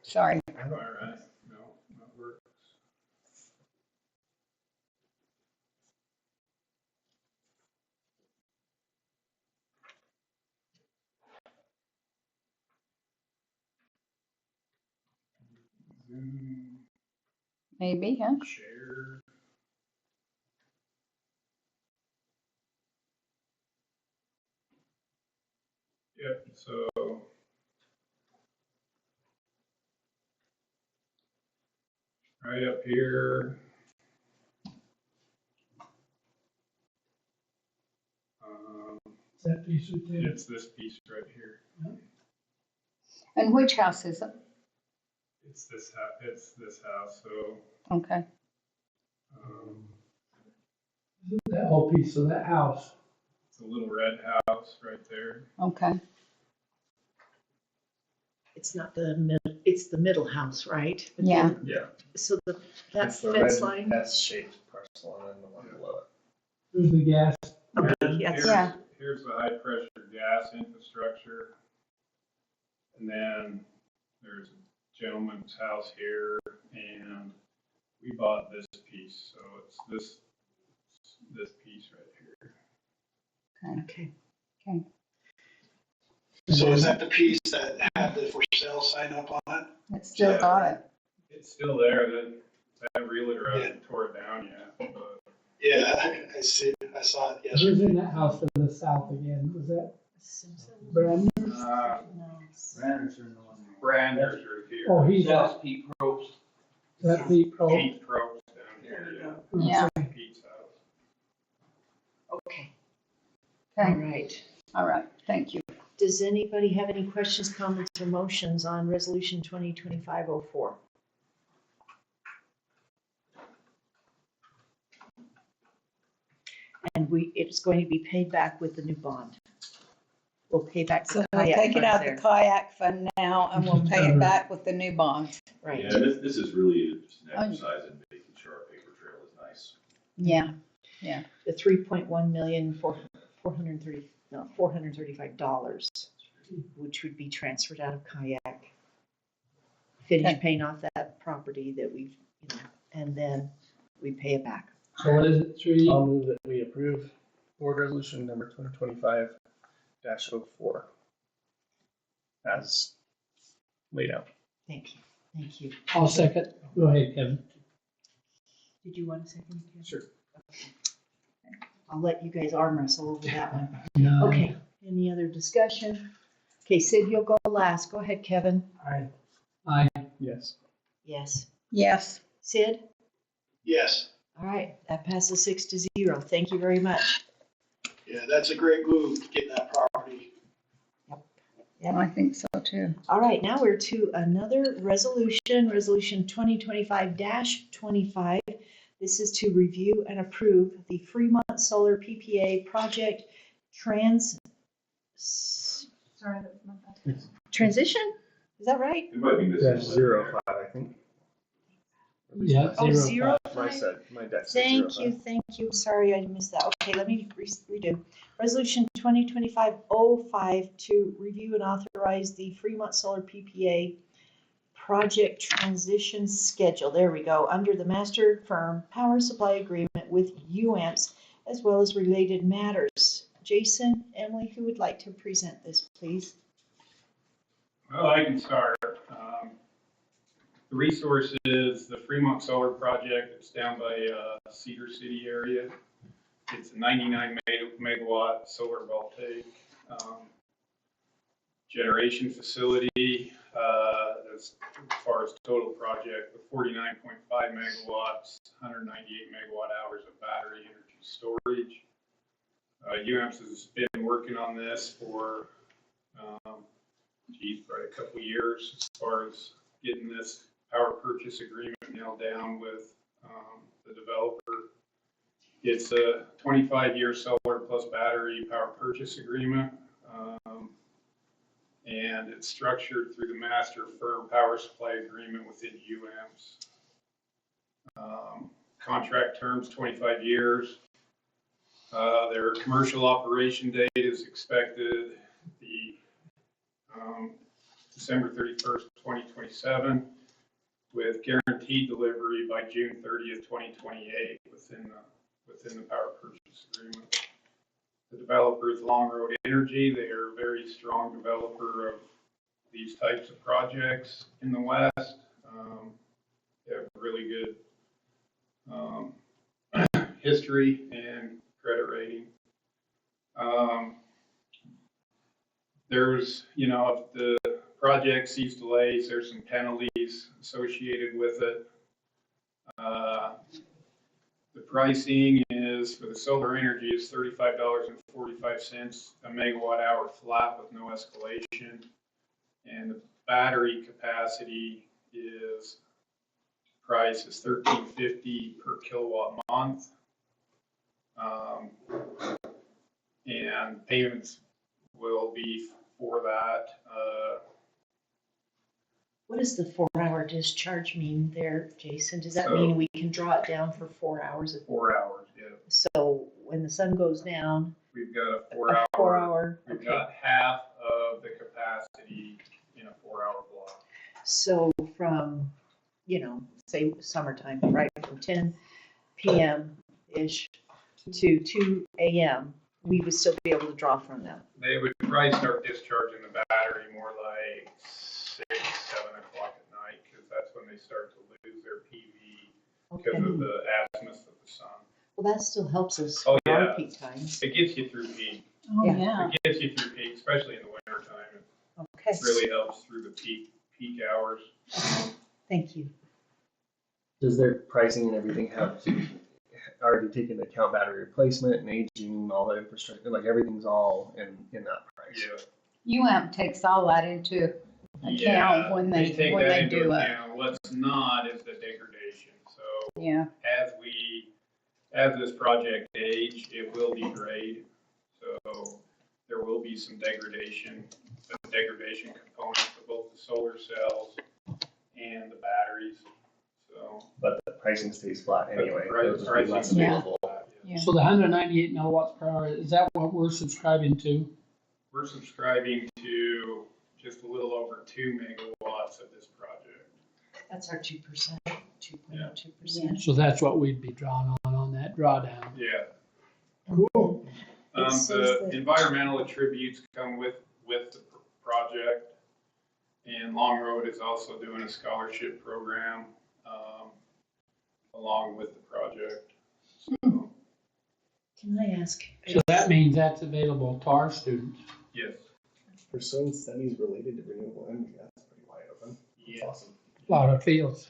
Sorry. All right, no, that works. Zoom, Maybe, huh? share. Yep, so. Right up here. Is that piece right there? It's this piece right here. And which house is it? It's this house, so, Okay. That whole piece of that house. it's a little red house right there. Okay. It's not the middle, it's the middle house, right? But Yeah. then- Yeah. So that's It's the the fence red line? S-shaped parcel and then the one below it. There's the gas. Okay, Here's- yes. Here's the high pressure gas infrastructure. And then there's a gentleman's house here and we bought this piece, so it's this piece right here. Okay. So is that the piece that had the for sale sign up on it? It's still got it. It's still there, that realtor hasn't tore it down yet, but Yeah, I see, I saw it yesterday. Who's in that house to the south again? Was that Brandon? Branders are here. Oh, he's, That's Pete Probst. that Pete Pro. Pete Probst down here, Yeah. yeah. Pete's house. Okay, all Okay. right. All right. Thank you. Does anybody have any questions, comments, or motions on Resolution 2025-04? And it's going to be paid back with the new bond. We'll pay back So the we'll kayak take it funds out of there. the kayak fund now and we'll pay it back with the new bonds. Right, Yeah, this is really just an Oh, yeah. exercise in making sure our paper trail is nice. Yeah. the 3.1 million for $435, which would be transferred out of kayak. Finish Okay. paying off that property that we've, and then we pay it back. So what is it, 3? I'll move that we approve board resolution number 2025-04 as laid out. Thank you, thank you. I'll second. Go ahead, Kevin. Did you want a second? Kim? Sure. I'll let you guys arm wrestle over that one. No. Okay, any other discussion? Okay, Sid, you'll go last. Go ahead, Kevin. Aye. Yes. Yes. Yes. Sid? Yes, All right, that passes 6-0. Thank you very much. yeah, that's a great move, getting that property. Yeah, I think so too. All right, now we're to another resolution, Resolution 2025-25. This is to review and approve the Fremont Solar PPA project transition? Is that right? It might be That's missing. 0.5, I think. Yeah, Oh, 0.5. My deck said Thank 0.5. you, thank you. Sorry, I missed that. Okay, let me redo. Resolution 2025-05 to review and authorize the Fremont Solar PPA project transition schedule. There we go. Under the master firm power supply agreement with UAMPS as well as related matters. Jason, Emily, who would like to present this, please? Well, I can start. The resource is the Fremont Solar Project. It's down by Cedar City area. It's a 99 megawatt solar voltaic generation facility. As far as total project, with 49.5 megawatts, 198 megawatt hours of battery energy storage. UAMPS has been working on this for, probably a couple of years as far as getting this power purchase agreement nailed down with the developer. It's a 25-year solar plus battery power purchase agreement, and it's structured through the master firm power supply agreement within UAMPS. Contract terms 25 years. Their commercial operation date is expected the December 31st, 2027, with guaranteed delivery by June 30th, 2028 within the power purchase agreement. The developer is Long Road Energy. They are a very strong developer of these types of projects in the West. They have really good history and credit rating. There's, if the project sees delays, there's some penalties associated with it. The pricing is, for the solar energy, is $35.45 a megawatt hour flat with no escalation. And the battery capacity price is $13.50 per kilowatt month. And payments will be for that. What does the 4-hour discharge mean there, Jason? Does that mean we can draw it down for 4 hours? 4 hours, yeah. So when the sun goes down, We've got a a 4 4-hour, We've okay. got half of the capacity in a 4-hour block. So from, say summertime, right, from 10 p.m.-ish to 2 a.m., we would still be able to draw from them. They would probably start discharging the battery more like 6, 7 o'clock at night, because that's when they start to lose their PV because Okay. of the azimuth of the sun. Well, that still helps us Oh, for our yeah. peak times. It gets you through peak. Oh, Yeah. yeah. It gets you through peak, especially in the winter time. Okay. It really helps through the peak hours. Thank you. Does their pricing and everything have to already take into account battery replacement and aging, all that infrastructure? Like everything's all in that price. Yeah. UAMP takes all that into account when they take when that they into do it. account. What's not is the degradation. So Yeah. as this project age, it will degrade. So there will be some degradation components of both the solar cells and the batteries. So, But the pricing stays flat anyway. But the Those are pricing less stays available. Yeah. So the 198 milliwatts per hour, is that what we're subscribing to? we're subscribing to just a little over 2 megawatts of this project. That's our 2%, 2.02%. So that's what we'd be drawn on that drawdown. Yeah. Cool. It says The that- environmental attributes come with the project, and Long Road is also doing a scholarship program along with the project. So, Can I ask? So that means that's available to our students. yes. Pursuing studies related to renewable energy, that's pretty wide open. That's Yeah. awesome. A lot of fields.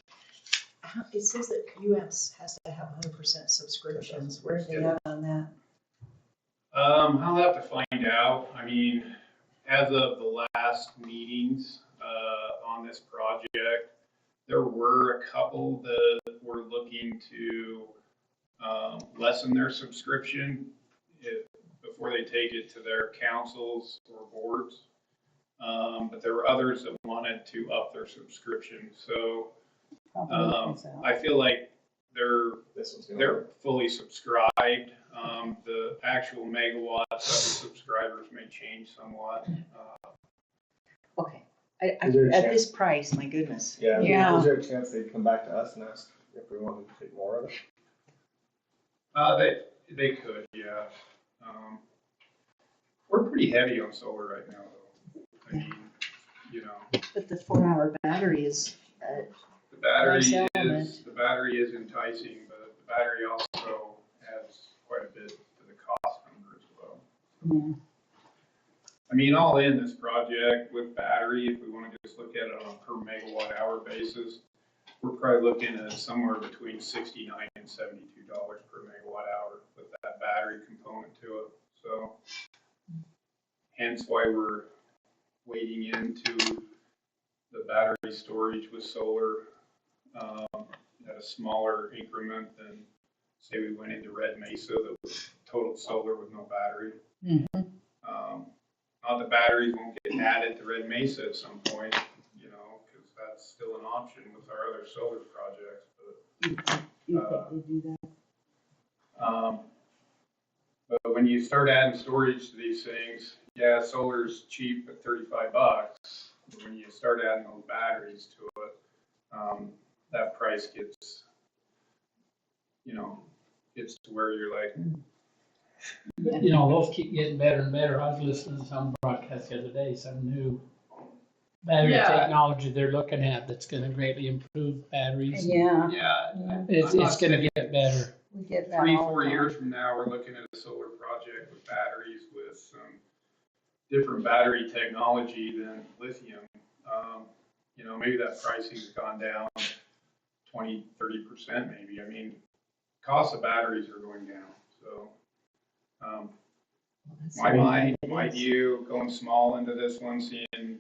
It says that UAMPS has to have 100% subscriptions. Where are they at on that? I'll have to find out. I mean, as of the last last meetings, on this project, there were a couple that were looking to, lessen their subscription before they take it to their councils or boards. But there were others that wanted to up their subscription. So, I feel like they're fully subscribed. The actual megawatts of the subscribers may change somewhat. Okay, Is there a at chance- this price, my goodness. Yeah. Yeah. Is there a chance they'd come back to us and ask if we wanted to take more of it? They could, yeah. We're pretty heavy on solar right now, though. I mean, you know, But the 4-hour battery is, the battery Nice element. is enticing, but the battery also adds quite a bit to the cost number as well. Yeah. I mean, all in this project with battery, if we want to just look at it on a per megawatt hour basis, we're probably looking at somewhere between $69 and $72 per megawatt hour with that battery component to it. So hence why we're wading into the battery storage with solar at a smaller increment than, say, we went into Red Mesa that was total solar with no battery. Not the batteries won't get added to Red Mesa at some point, you know, because that's still an option with our other solar projects. But you think they do that? but when you start adding storage to these things, yeah, solar's cheap at $35. But when you start adding those batteries to it, that price gets, you know, gets to where you're like, You know, those keep getting better and better. I was listening to some broadcast the other day, some new battery Yeah. technology they're looking at that's gonna greatly improve batteries. Yeah, yeah, It's gonna get better. we get that 3, all 4 the time. years from now, we're looking at a solar project with batteries with some different battery technology than lithium. You know, maybe that pricing's gone down 20, 30% maybe. I mean, costs of batteries are going down, so. My view, going small into this one, seeing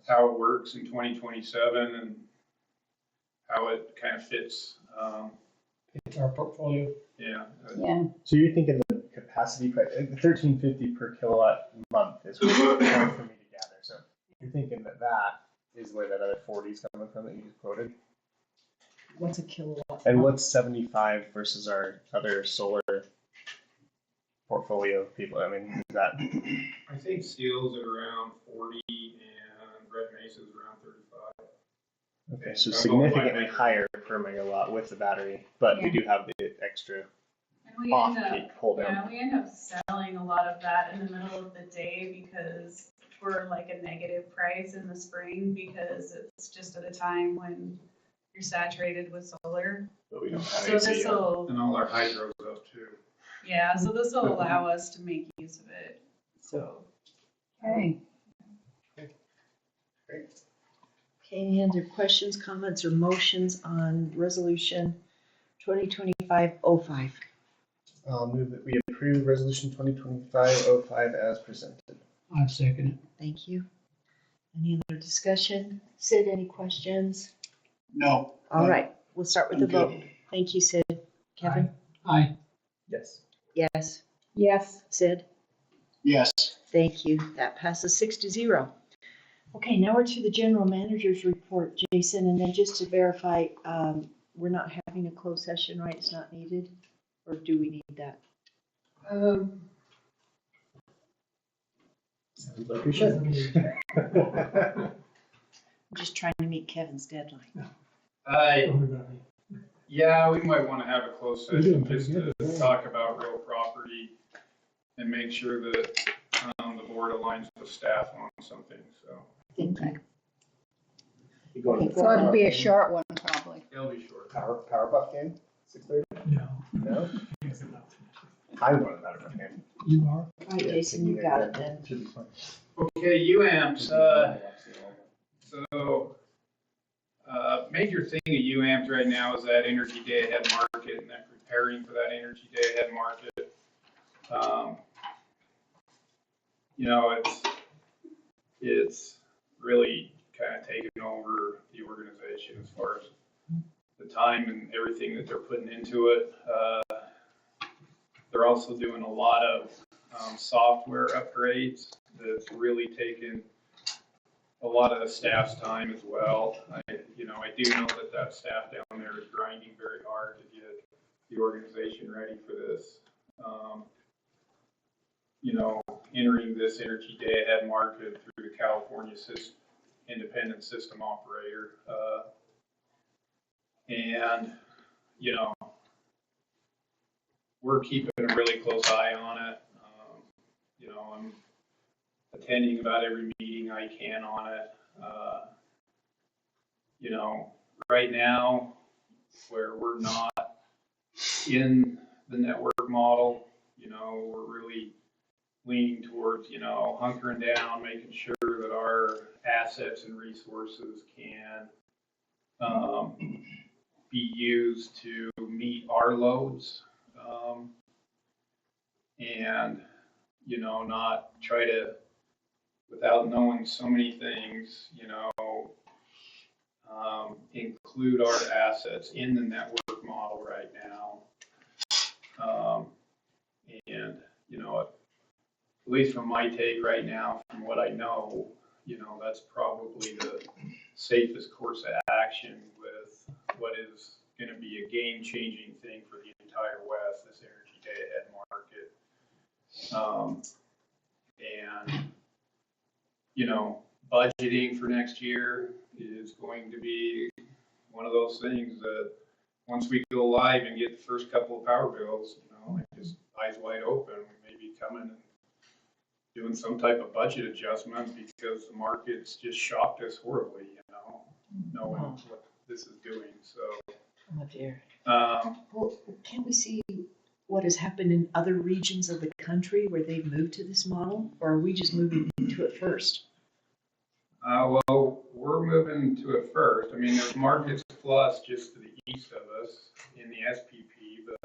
how it works in 2027 and how it kind of fits, It's our portfolio. yeah. Yeah, So you're thinking the capacity price, $13.50 per kilowatt month is what it's hard for me to gather. So you're thinking that is where that other 40 is coming from that you just quoted? What's a kilowatt? And what's 75 versus our other solar portfolio people? I mean, is that I think Steel's at around 40 and Red Mesa's around 35. okay? So significantly higher per megawatt with the battery, but we do have the extra And we off end up, peak pull down. yeah, we end up selling a lot of that in the middle of the day because we're like a negative price in the spring because it's just at a time when you're saturated with solar. But we don't have So AC this yet. will, And all our hydro's up too. yeah, so this will allow us to make use of it, so. okay. Okay, any other questions, comments, or motions on resolution 2025-05? I'll move that we approve resolution 2025-05 as presented. I second it. Thank you. Any other discussion? Sid, any questions? No. All right, we'll start with the I'm good. vote. Thank you, Sid. Kevin? Aye. Yes. Yes. Yes, Sid? Yes. Thank you. That passes 6-0. Okay, now we're to the general manager's report, Jason, and then just to verify, we're not having a closed session, right? It's not needed? Or do we need that? Sounds like we should. I'm just trying to meet Kevin's deadline. Yeah, we might want to have a closed You're session doing just pretty to good. talk about real property and make sure that the board aligns with staff on something, so Thank you. You going to so it'll be a short one probably. it'll be short. Power Buff game? 6:30? No. No? I'm going to Power Buff game. You are? All right, Jason, you got it then. Should be fun. Okay, UAMPS, so, major thing at UAMPS right now is that Energy Day Ahead market and then preparing for that Energy Day Ahead market. You know, it's really kind of taken over the organization as far as the time and everything that they're putting into it. They're also doing a lot of software upgrades that's really taken a lot of the staff's time as well. I do know that staff down there is grinding very hard to get the organization ready for this. Entering this energy day ahead market through the California independent system operator. And we're keeping a really close eye on it. I'm attending about every meeting I can on it. Right now, where we're not in the network model, we're really leaning towards, hunkering down, making sure that our assets and resources can be used to meet our loads, and not try to, without knowing so many things, include our assets in the network model right now. And at least from my take right now, from what I know, that's probably the safest course of action with what is going to be a game-changing thing for the entire West, this energy day ahead market. Budgeting for next year is going to be one of those things that once we go live and get the first couple of power bills, just eyes wide open, we may be coming and doing some type of budget adjustment because the market's just shocked us horribly, knowing what this is doing. So, Oh dear. um, Well, can we see what has happened in other regions of the country where they've moved to this model, or are we just moving to it first? well, we're moving to it first. I mean, there's markets plus just to the east of us in the SPP, but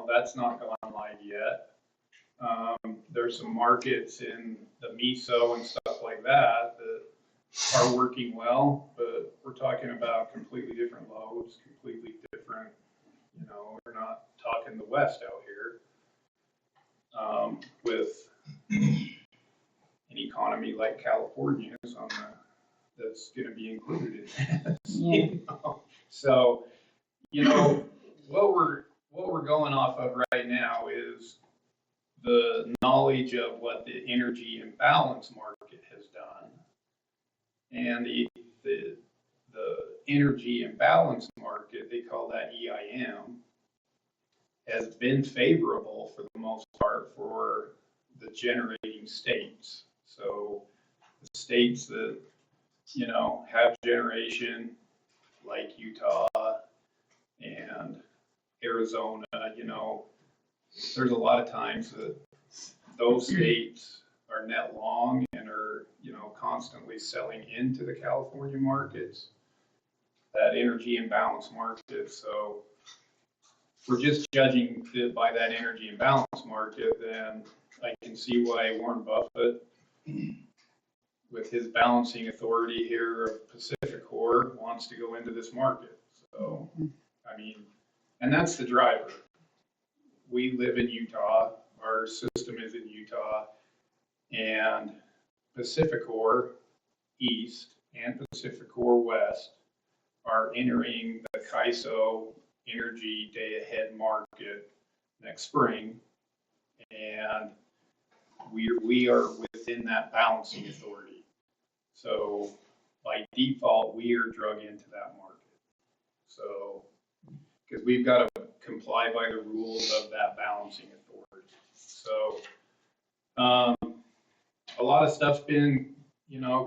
that's not gone live yet. There's some markets in the MISO and stuff like that are working well, but we're talking about completely different loads, completely different, we're not talking the West out here, with an economy like California that's going to be included in this. Yeah. So, what we're going off of right now is the knowledge of what the energy imbalance market has done, and the energy imbalance market, they call that EIM, has been favorable for the most part for the generating states. So the states that have generation like Utah and Arizona, there's a lot of times that those states are net long and are, constantly selling into the California markets, that energy imbalance market. So if we're just judging it by that energy imbalance market, then I can see why Warren Buffett, with his balancing authority here of Pacificor, wants to go into this market. So, and that's the driver. We live in Utah, our system is in Utah, and Pacificor East and Pacificor West are entering the CAISO Energy Day Ahead market next spring, and we are within that balancing authority. So by default, we are drug into that market. So, because we've got to comply by the rules of that balancing authority. So, a lot of stuff's been,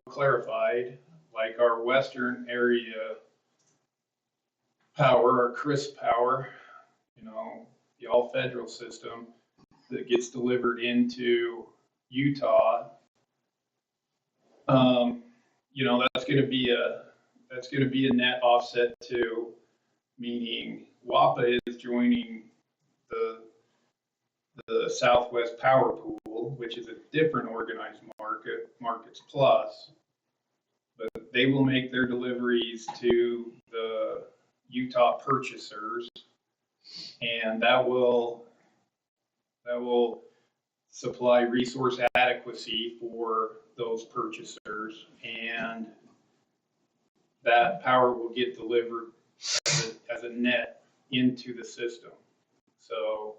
clarified, like our western area power, our crisp power, the all federal system that gets delivered into Utah. That's going to be a net offset too, meaning WAPA is joining the the Southwest Power Pool, which is a different organized market, Markets Plus, but they will make their deliveries to the Utah purchasers, and that will supply resource adequacy for those purchasers, and that power will get delivered as a net into the system. So,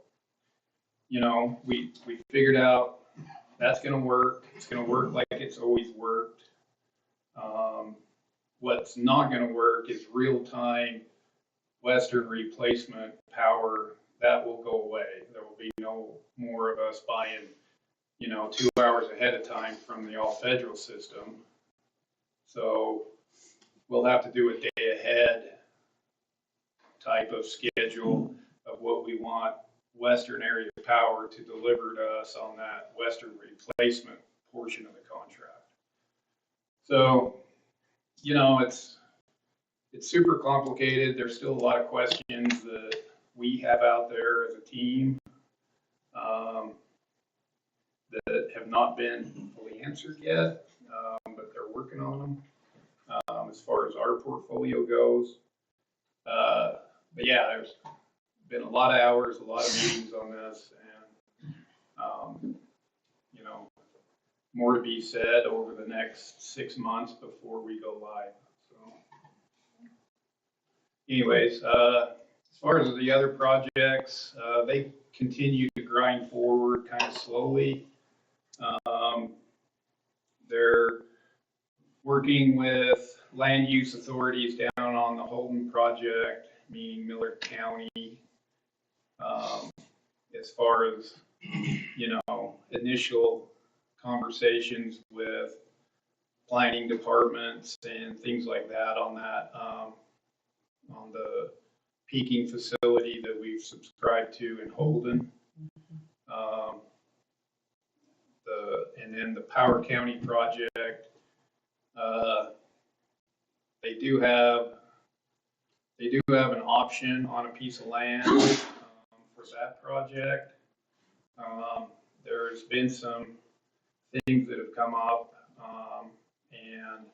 you know, we figured out that's going to work. It's going to work like it's always worked. What's not going to work is real-time Western replacement power. That will go away. There will be no more of us buying, you know, 2 hours ahead of time from the all-federal system. So we'll have to do a day ahead type of schedule of what we want Western area power to deliver to us on that Western replacement portion of the contract. So, you know, it's super complicated. There's still a lot of questions that we have out there as a team that have not been fully answered yet, but they're working on them as far as our portfolio goes. But yeah, there's been a lot of hours, a lot of meetings on this, and you know, more to be said over the next 6 months before we go live. So, anyways, as far as the other projects, they continue to grind forward kind of slowly. They're working with land use authorities down on the Holden project, meaning Millard County, as far as, you know, initial conversations with planning departments and things like that on that, on the peaking facility that we've subscribed to in Holden. And then the Power County project, they do have an option on a piece of land for that project. There's been some things that have come up, and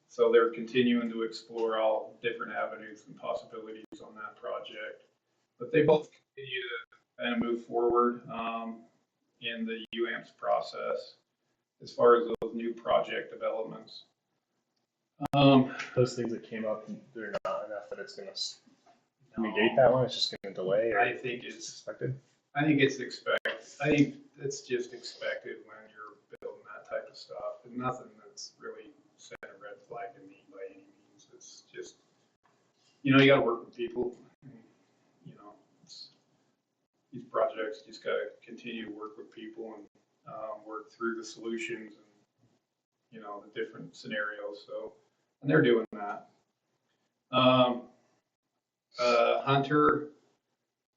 so they're continuing to explore all different avenues and possibilities on that project. But they both continue to kind of move forward in the UAMPS process as far as those new project developments. Those things that came up, they're not enough that it's going to negate that one. It's just going to delay. Or I think it's expected. I think it's just expected when you're building that type of stuff. And nothing that's really set a red flag to me by any means. It's just, you know, you got to work with people. You know, these projects just got to continue to work with people and work through the solutions and, you know, the different scenarios. So, and they're doing that.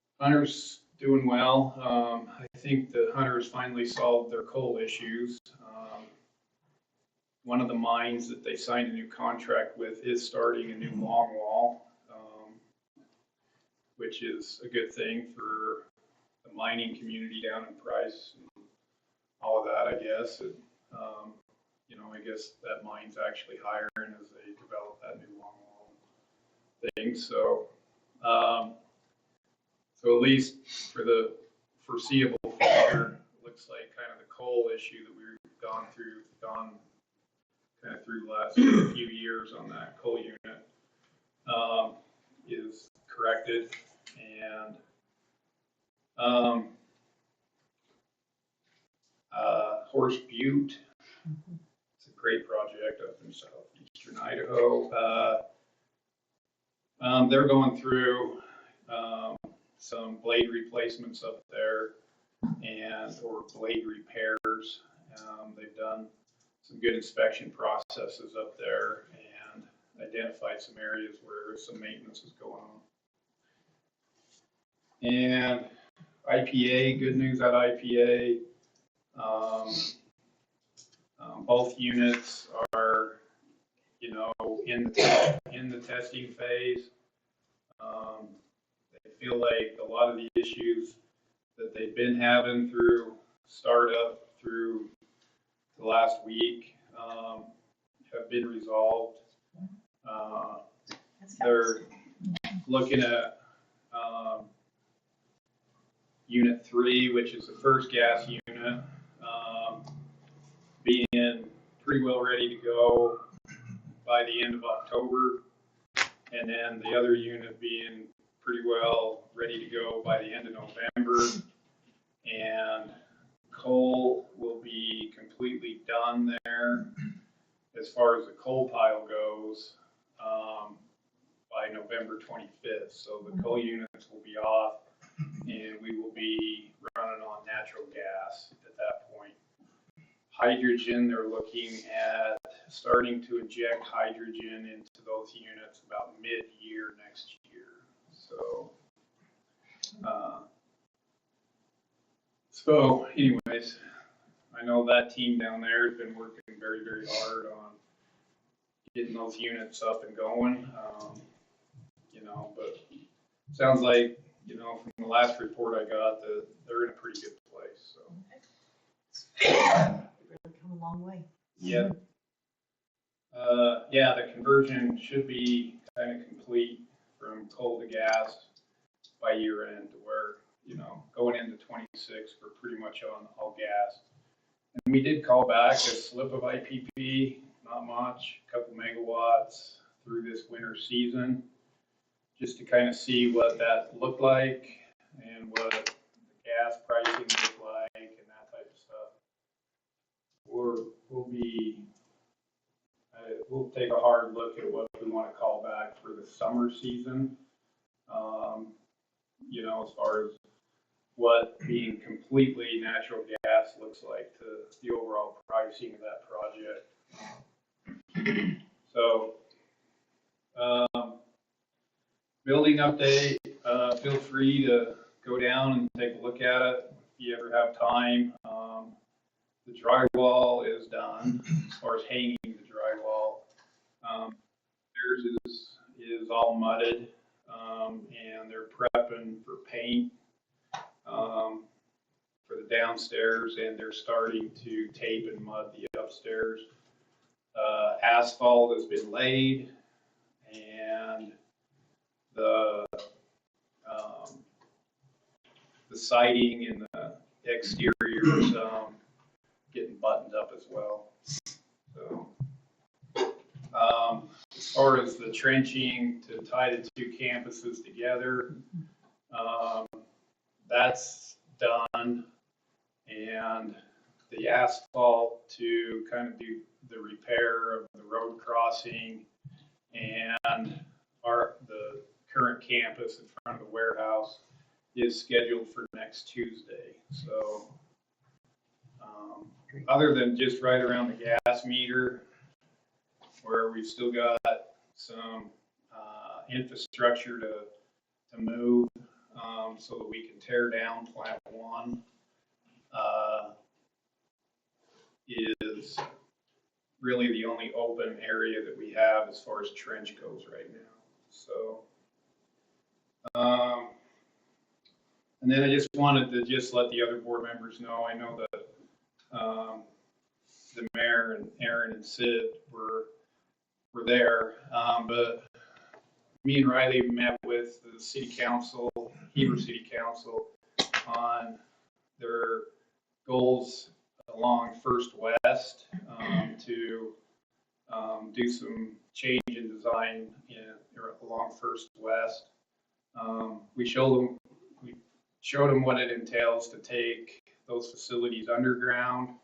Hunter's doing well. I think the Hunters finally solved their coal issues. One of the mines that they signed a new contract with is starting a new longwall, which is a good thing for the mining community down in Price and all of that, I guess. You know, I guess that mine's actually hiring as they develop that new longwall thing. So, so at least for the foreseeable future, it looks like kind of the coal issue that we've gone kind of through the last few years on that coal unit is corrected. And Horse Butte, it's a great project up in southeastern Idaho. They're going through some blade replacements up there or blade repairs. They've done some good inspection processes up there and identified some areas where some maintenance is going on. And IPA, good news at IPA. Both units are, you know, in the testing phase. They feel like a lot of the issues that they've been having through startup through the last week have been resolved. They're looking at Unit 3, which is the first gas unit, being pretty well ready to go by the end of October, and then the other unit being pretty well ready to go by the end of November. And coal will be completely done there as far as the coal pile goes by November 25th. So the coal units will be off, and we will be running on natural gas at that point. Hydrogen, they're looking at starting to inject hydrogen into those units about mid-year next year. So anyways, I know that team down there has been working very, very hard on getting those units up and going. But sounds like, from the last report I got, that they're in a pretty good place, so. Really come a long way. Yeah. Yeah, the conversion should be kind of complete from coal to gas by year end, to where, going into 26, we're pretty much on all gas. And we did call back a slip of IPP, not much, a couple megawatts through this winter season, just to kind of see what that looked like and what the gas pricing looked like and that type of stuff. We'll take a hard look at what we want to call back for the summer season. As far as what being completely natural gas looks like to the overall pricing of that project. So, building update, feel free to go down and take a look at it if you ever have time. The drywall is done as far as hanging the drywall. Theirs is all mudded, and they're prepping for paint for the downstairs, and they're starting to tape and mud the upstairs. Asphalt has been laid, and the siding in the exteriors getting buttoned up as well. So, as far as the trenching to tie the two campuses together, that's done, and the asphalt to kind of do the repair of the road crossing and the current campus in front of the warehouse is scheduled for next Tuesday. So other than just right around the gas meter, where we've still got some infrastructure to move, so that we can tear down Plant 1, is really the only open area that we have as far as trench goes right now. So, and then I just wanted to just let the other board members know, I know that the mayor and Aaron and Sid were there, but me and Riley met with the city council, Heber City Council, on their goals along First West to do some change in design along First West. We showed them what it entails to take those facilities underground.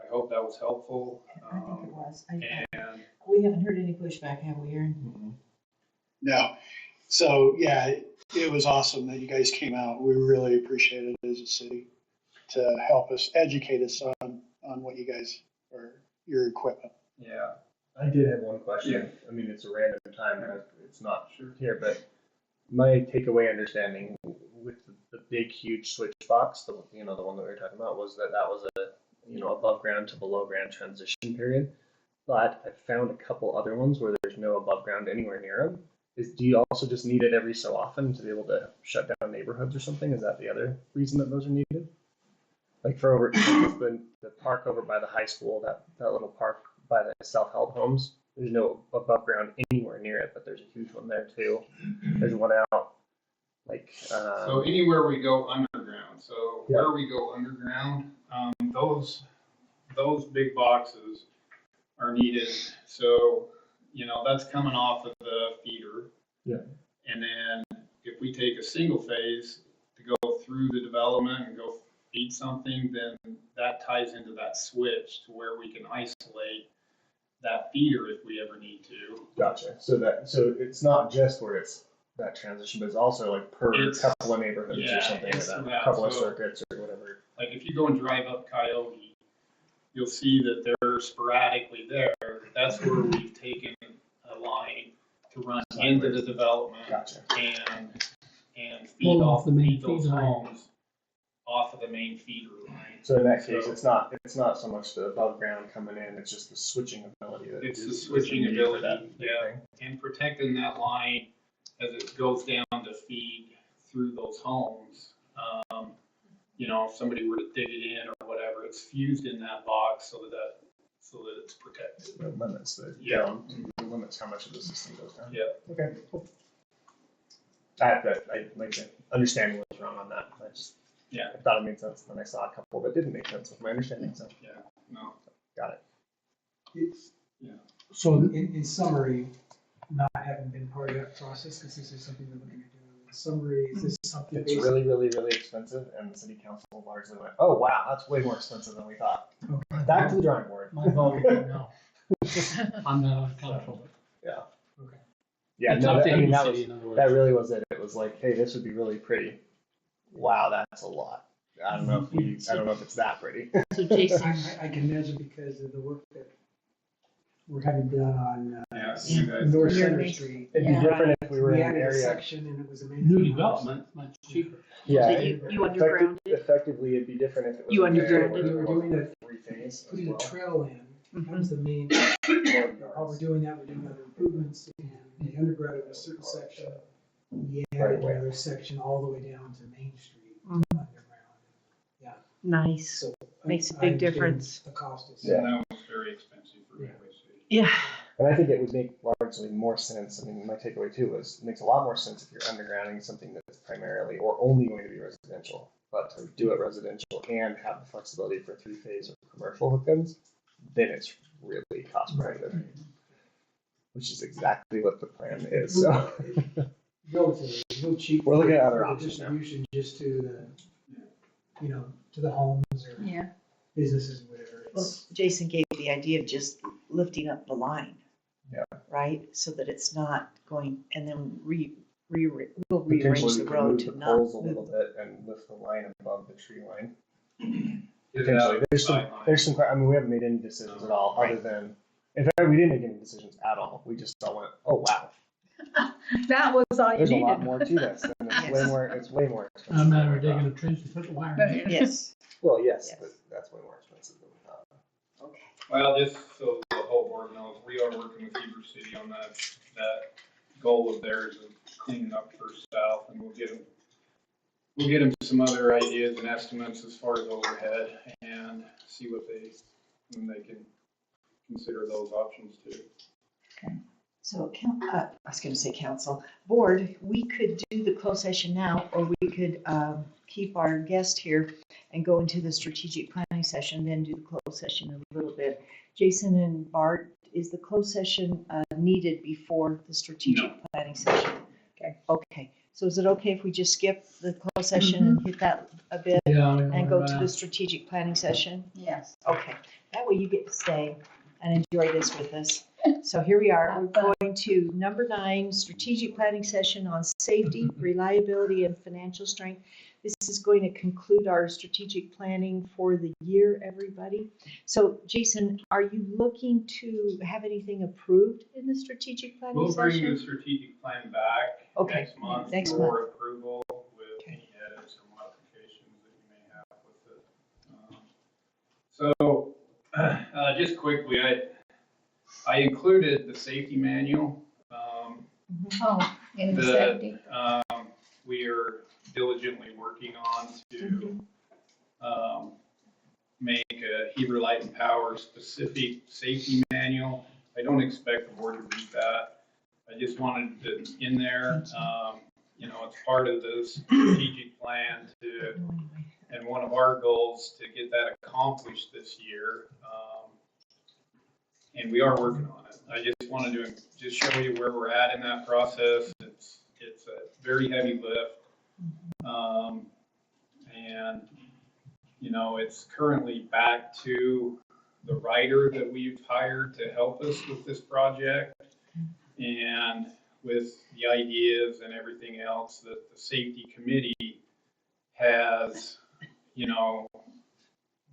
I hope that was helpful. I think it was. And We haven't heard any pushback, have we, Aaron? No. So, yeah, it was awesome that you guys came out. We really appreciate it as a city to help us, educate us on what you guys are, your equipment. yeah, I did have one question. Yeah. I mean, it's a random time, it's not here, but my takeaway understanding with the big, huge switch box, the one that we were talking about, was that was a above ground to below ground transition period. But I found a couple other ones where there's no above ground anywhere near them, do you also just need it every so often to be able to shut down neighborhoods or something? Is that the other reason that those are needed? Like for over the park over by the high school, that little park by the self-help homes, there's no above ground anywhere near it, but there's a huge one there too. There's one out like So anywhere we go underground, so where we go underground, those big boxes are needed. So, that's coming off of the feeder. Yeah. And then if we take a single phase to go through the development and go feed something, then that ties into that switch to where we can isolate that feeder if we ever need to. Gotcha. So it's not just where it's that transition, but it's also like per couple of neighborhoods or something like that, a couple of circuits or whatever. Like if you go and drive up Coyote, you'll see that they're sporadically there. That's where we've taken a line to run into the development. Gotcha. And feed off those homes off of the main feeder line. So in that case, it's not so much the above ground coming in, it's just the switching ability. It's the switching ability, and protecting that line as it goes down to feed through those homes. If somebody were to dig it in or whatever, it's fused in that box so that it's protected. It limits it limits how much of the system goes down. Yeah. Okay. Cool. I like the understanding was wrong on that. I thought it made sense, and then I saw a couple that didn't make sense with my understanding. So No. got it. So in summary, not having been part of that process, because this is something we're looking at doing. In summary, is this something It's really, really, really expensive, and the city council largely went, "Oh wow, that's way more expensive than we thought." Okay. Back to the drawing board. My vote is no. I'm not on council. Yeah. Okay. Yeah. It's No, up to any that city, was in other words. that really was it. It was like, hey, this would be really pretty. Wow, that's a lot. I don't know if it's that pretty. So Jason, I can imagine because of the work that we're having done on You guys. North Near Center Main Street. It'd be different if we were We in an added a area. section and it was a main. New development, much cheaper. Yeah. that you underground it? Effectively, it'd be different if it was. You an area underground where it? there We were was doing three-phase as Putting well. a trail in. That was the main. While we're doing that, we're doing other improvements and we undergrounded a certain section. We added another section all the way down to Main Street underground. Nice. So Makes a I big understand difference. The cost is. Yeah. And that was very expensive for Gateway City. Yeah. And I think it would make largely more sense. I mean, my takeaway too was it makes a lot more sense if you're undergrounding something that's primarily or only going to be residential. But to do it residential and have the flexibility for three-phase or commercial hook-ins, then it's really cost prohibitive, which is exactly what the plan is. So Relatively, no cheap. We're looking at other for the options now. distribution just to to the homes or Yeah. businesses, whatever. Well, It's, Jason gave the idea of just lifting up the line. Yeah. Right, so that it's not going, and then we'll rearrange potentially the we could road move to the not poles a move. little bit and lift the line above the tree line. Get it Potentially, out there's sideline. some. I mean, we haven't made any decisions at all, other than, in fact, we didn't make any decisions at all. We just all went, oh wow, That was all you there's a lot needed. more to this, and it's way more expensive. No than matter we thought. digging a trench and put the wire in. Yes, Well, yes, Yes. but that's way more expensive than we thought. okay. Well, just so the whole board knows, we are working with Heber City on that goal of theirs of cleaning up First South, and we'll get them some other ideas and estimates as far as overhead, and see when they can consider those options too. So, I was gonna say council, board, we could do the closed session now, or we could keep our guest here and go into the strategic planning session, then do the closed session in a little bit. Jason and Bart, is the closed session needed before the strategic planning session? Okay, so is it okay if we just skip the closed session and hit that a bit Yeah. and go to the strategic planning session? Yes. Okay, that way you get to stay and enjoy this with us. So here we are, we're going to number 9, strategic planning session on safety, reliability, and financial strength. This is going to conclude our strategic planning for the year, everybody. So Jason, are you looking to have anything approved in the strategic planning We'll bring the session? strategic plan back Okay, next month next for approval with any edits or modifications that you may have with it. So, just quickly, I included the safety manual Oh, in the The, safety. we are diligently working on to, make a Heber Light and Power specific safety manual. I don't expect the board to read that. I just wanted it in there. You know, it's part of the strategic plan to, and one of our goals to get that accomplished this year. And we are working on it. I just wanted to just show you where we're at in that process. It's a very heavy lift. And, you know, it's currently back to the writer that we've hired to help us with this project. And with the ideas and everything else that the safety committee has, you know,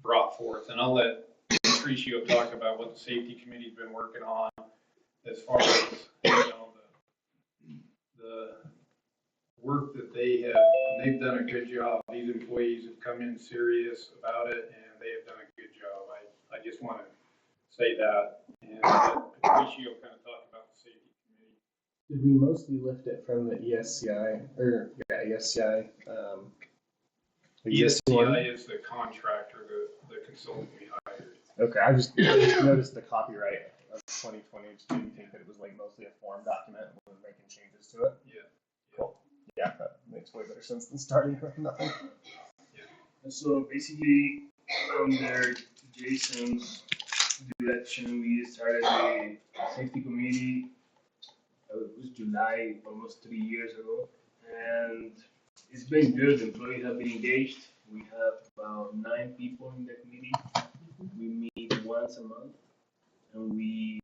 brought forth. And I'll let Patricio talk about what the safety committee's been working on as far as, you know, the work that they've done a good job. These employees have come in serious about it, and they have done a good job. I just want to say that, and let Patricio kind of talk about the safety committee. Did we mostly lift it from the ESCI, or, yeah, ESCI, existing one? ESCI is the contractor, the consultant we hired. Okay, I just noticed the copyright of 2020. Just didn't think that it was like mostly a form document and we were making changes to it. Yeah. Cool. Yeah, that makes way better sense than starting with nothing. And so basically, under Jason's direction, we started a safety committee. It was July, almost 3 years ago, and it's been good. Employees have been engaged. We have about 9 people in the committee. We meet once a month, and we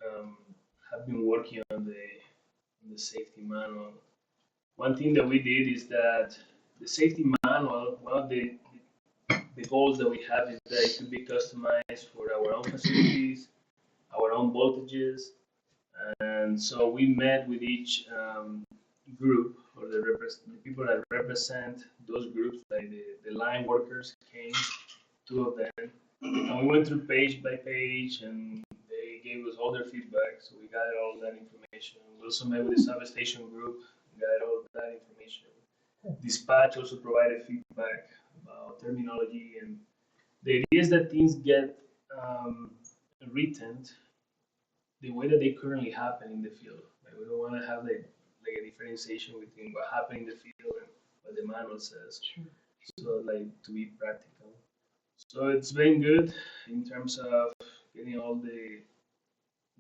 have been working on the safety manual. One thing that we did is that the safety manual, one of the goals that we have is that it could be customized for our own facilities, our own voltages. And so we met with each group, or the people that represent those groups, like the line workers came, 2 of them, and we went through page by page, and they gave us all their feedback, so we gathered all that information. We also met with the substation group, gathered all that information. Dispatch also provided feedback about terminology, and the idea is that things get written the way that they currently happen in the field. Like, we don't want to have like a differentiation between what happened in the field and what the manual says. Sure. So like to be practical. So it's been good in terms of getting all the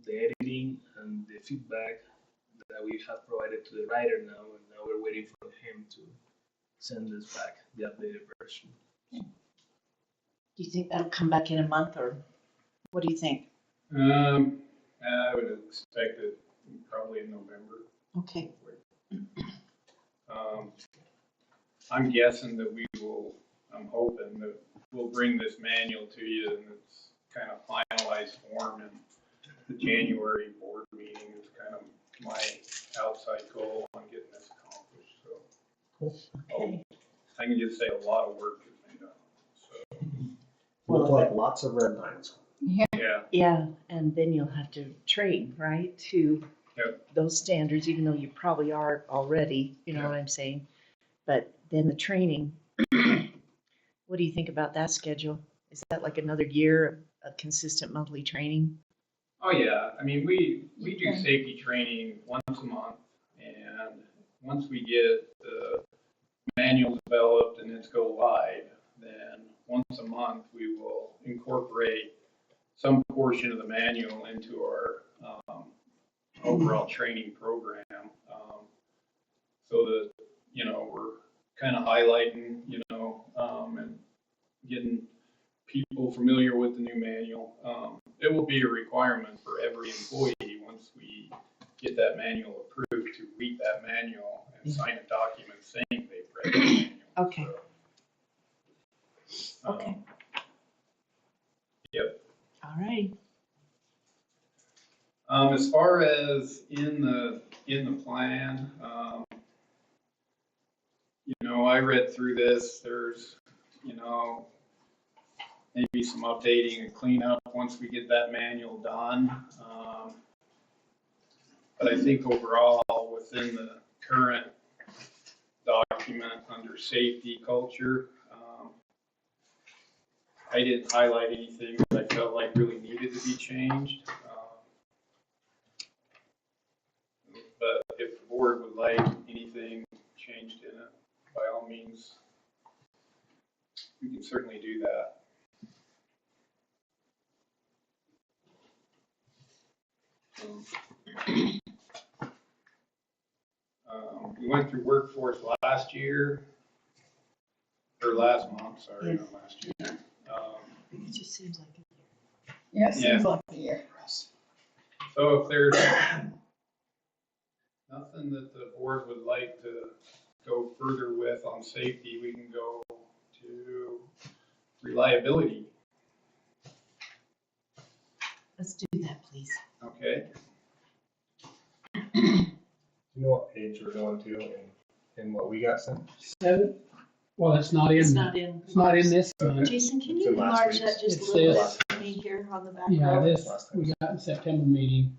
editing and the feedback that we have provided to the writer now, and now we're waiting for him to send us back the updated version. Do you think that'll come back in a month, or what do you think? I would expect it probably in November. Okay. I'm guessing that I'm hoping that we'll bring this manual to you and it's kind of finalized form, and the January board meeting is kind of my outside goal on getting this accomplished. So Okay. I can just say a lot of work has been done. So Look like lots of red lines. yeah, Yeah, and then you'll have to train, right, to Yep. those standards, even though you probably are already, you know Yeah. what I'm saying? But then the training, what do you think about that schedule? Is that like another year of consistent monthly training? oh yeah. I mean, we do safety training once a month, and once we get the manual developed and it's go live, then once a month we will incorporate some portion of the manual into our overall training program, so that, you know, we're kind of highlighting, you know, and getting people familiar with the new manual. It will be a requirement for every employee once we get that manual approved to read that manual and sign a document saying they've read the manual. Okay. So, Okay. Yep. All right. As far as in the plan, you know, I read through this. There's, you know, maybe some updating and cleanup once we get that manual done. But I think overall, within the current document under safety culture, I didn't highlight anything that I felt like really needed to be changed. But if the board would like anything changed in it, by all means, we can certainly do that. We went through workforce last year, or last month, sorry, not last year. It just seems like Yeah, it seems Yeah. like the year. So if there's nothing that the board would like to go further with on safety, we can go to reliability, let's do that, please. okay? You know what page we're going to and what we got sent? 7? Well, it's not It's in, not in. it's not in this one. Jason, can It's you in last enlarge week's. that just a It little says- bit for me here on the back Yeah, row? this, we got in September meeting.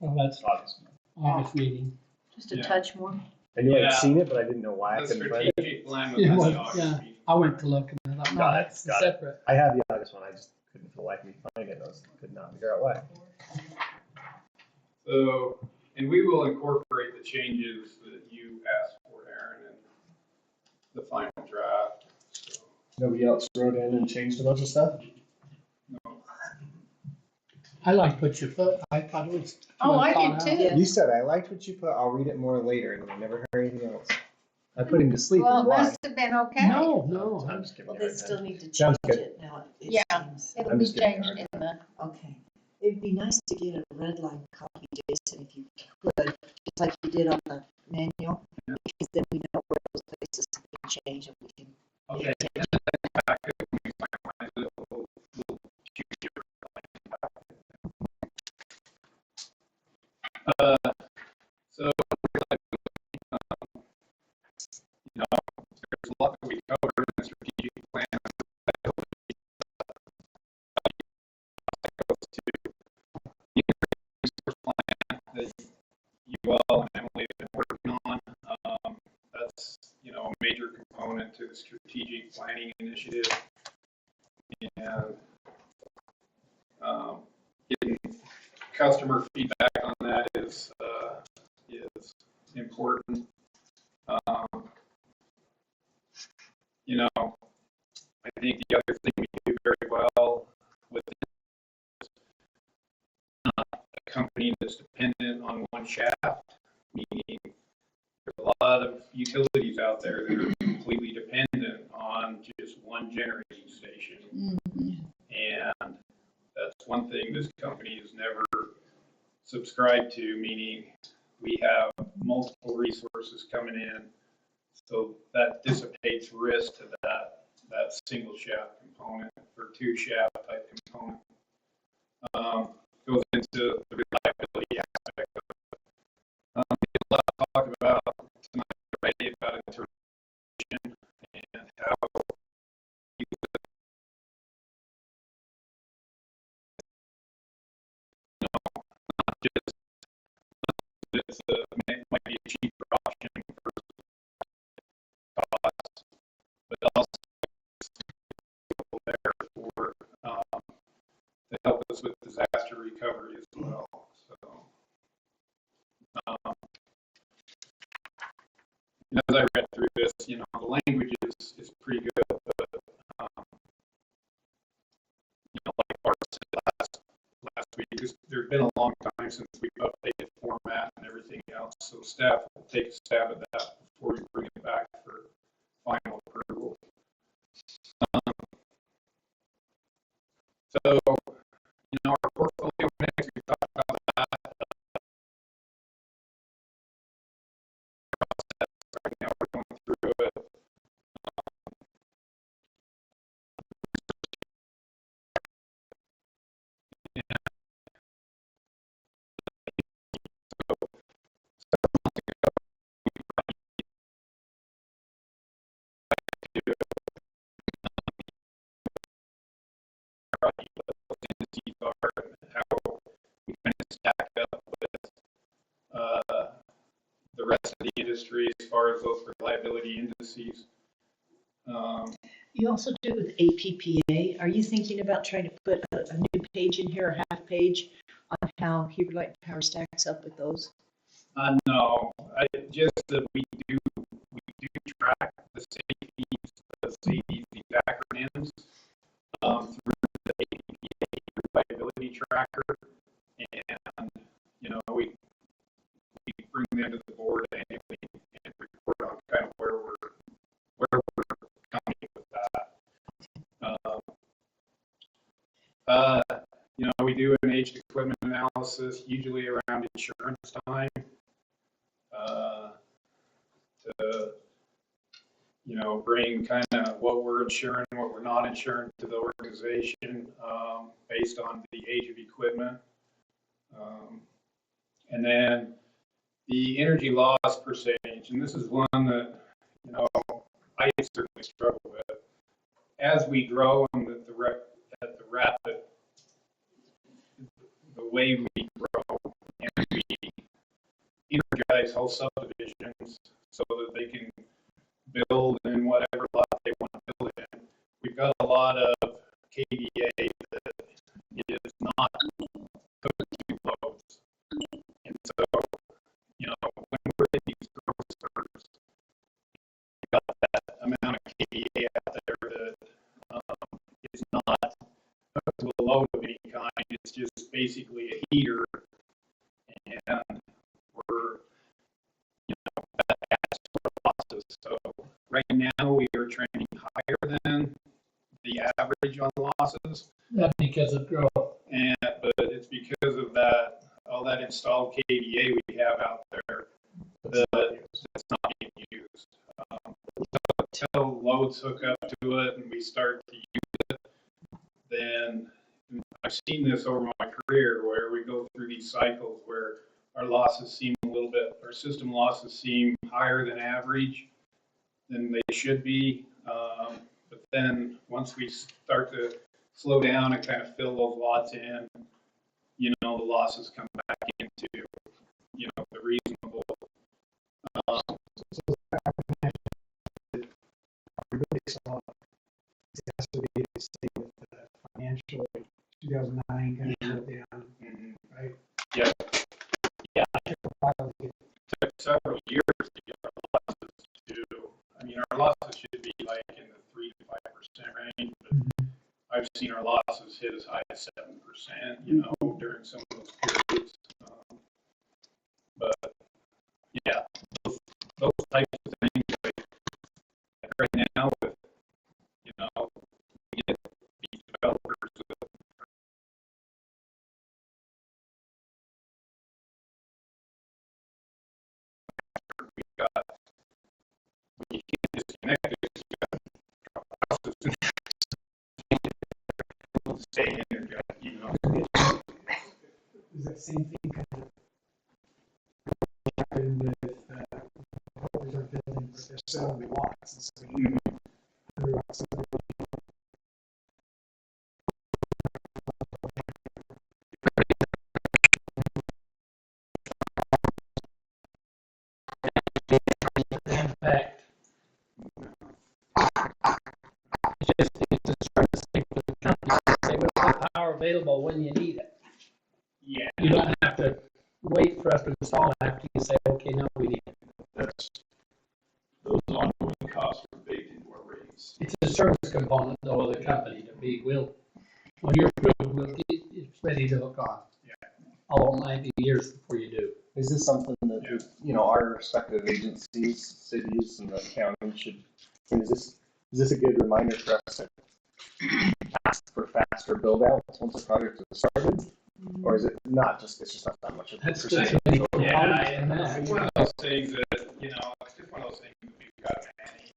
Well, that's August. August meeting. Just a Yeah. touch more? I knew Yeah. I'd seen it, but I didn't know why I The couldn't find it. strategic plan was Yeah, in well, the August yeah. meeting. I went to look and I thought, no, Got it, that's got it. separate. I have the August one, I just couldn't for the life of me find it, I could not figure out why. So, and we will incorporate the changes that you asked for, Aaron, in the final draft. So, Nobody else wrote in and changed a bunch of stuff? no. I liked what you put. I thought it was. Oh, I thought did out. too. Yeah. You said, I liked what you put, I'll read it more later, and I never heard anything else. I put him to sleep, Well, and it why? must have been okay. No, no. I'm just giving Well, you a they hard still time. need to Sounds change good. it now, it Yeah. seems. It'll I'm be just getting changed in the, Okay. It'd be nice to get a red line copy, Jason, if you could, just like you did on the manual. Because then we know where those places have been changed and we can. Okay. So, you know, there's a lot that we covered in the strategic plan. That goes to the resource plan that you all and Emily have been working on. That's, you know, a major component to the strategic planning initiative. And getting customer feedback on that is important. You know, I think the other thing we do very well with a company that's dependent on one shaft, meaning there's a lot of utilities out there that are completely dependent on just one generating station. And that's one thing this company has never subscribed to, meaning we have multiple resources coming in. So that dissipates risk to that single shaft component or two shaft type component. Goes into the reliability aspect of it. There's a lot of talk about tonight already about integration and how you know, not just it's might be a cheaper option versus cost, but also there for to help us with disaster recovery as well. So, as I read through this, you know, the language is pretty good, but you know, like Bart said last week, there's been a long time since we've updated format and everything else. So staff will take a stab at that before we bring it back for final approval. So, you know, our portfolio mix, we talked about that. Right now we're going through it. How we kind of stack up with the industry as far as those reliability indices. You also do with APPA. Are you thinking about trying to put a new page in here, a half page, on how Heber Light Power stacks up with those? No, just that we do track the safety acronyms through the APPA reliability tracker, and we bring them to the board annually and report on kind of where we're coming with that. We do an aged equipment analysis usually around insurance time. To bring kind of what we're insuring, what we're not insuring to the organization based on the age of equipment. And then the energy loss percentage, and this is one that, I certainly struggle with. As we grow and at the rapid, the way we grow, and we energize whole subdivisions so that they can build in whatever lot they want to build in. We've got a lot of KVA that is not hooked to loads. And so, when we're in these growth spurts, we've got that amount of KVA out there that is not hooked to a load of any kind. It's just basically a heater. And we're, that's for losses. So right now we are trending higher than the average on losses. That's because of growth. But it's because of that, all that installed KVA we have out there that's not being used. So until loads hook up to it and we start to use it, then I've seen this over my career where we go through these cycles where our losses seem our system losses seem higher than average than they should be. But then once we start to slow down and kind of fill those lots in, the losses come back into, the reasonable. Really saw exacerbated state with the financial 2009 kind of went down, right? Yeah. Yeah. It took several years to get our losses to, our losses should be like in the 3 to 5% range, but I've seen our losses hit as high as 7%, during some of those periods. But yeah, those types of things, like right now with, we get these developers we've got, when you can't disconnect it, you got to drop houses and stay energized, Is that same thing kind of happened with holders are building, but they're selling the lots, and so you 100 lots. Impact. It's just trying to say for the company, say we've got power available when you need it. Yeah. You don't have to wait for us to install it after you say, okay, now we need it. Those ongoing costs are baked into our rates. It's a service component though of the company to be, when you're good, it's ready to hook on. Yeah. Although it might be years before you do. Is this something that, our respective agencies, cities, and the county should, is this a good reminder for us to ask for faster build outs once the project is started? Or is it not just, it's just not that much of a That's percentage? just really Yeah, in that. it's one of those things that, it's just one of those things that we've got to manage.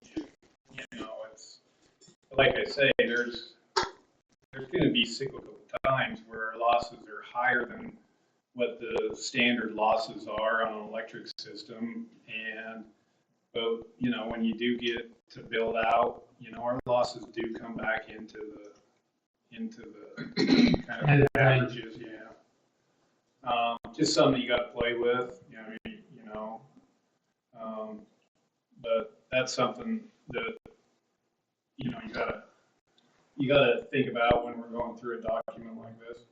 It's, like I say, there's going to be cyclical times where our losses are higher than what the standard losses are on an electric system. But when you do get to build out, our losses do come back into the kind of averages, yeah. Just something you got to play with, But that's something that, you know, you gotta think about when we're going through a document like this.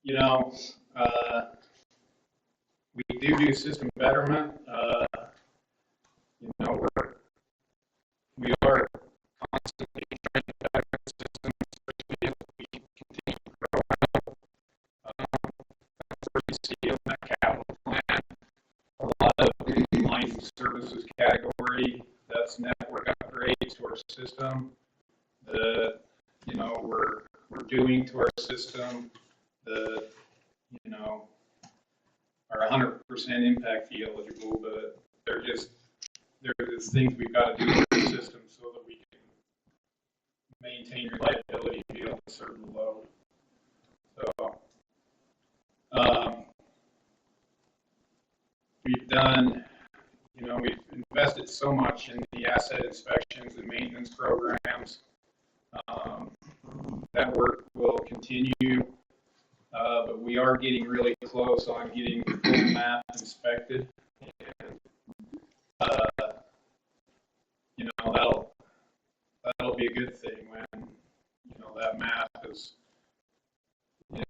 You know, we do system betterment. You know, we are constantly trying to better the system, especially as we continue to grow out. That's where you see in that capital plan a lot of lines and services category. That's network upgrades to our system that, you know, we're doing to our system that, you know, are 100% impact fee eligible, but they're just things we've got to do with the system so that we can maintain reliability and be able to serve the load. So we've done, you know, we've invested so much in the asset inspections and maintenance programs. That work will continue, but we are getting really close on getting the full map inspected. And, you know, that'll be a good thing when, you know, that map is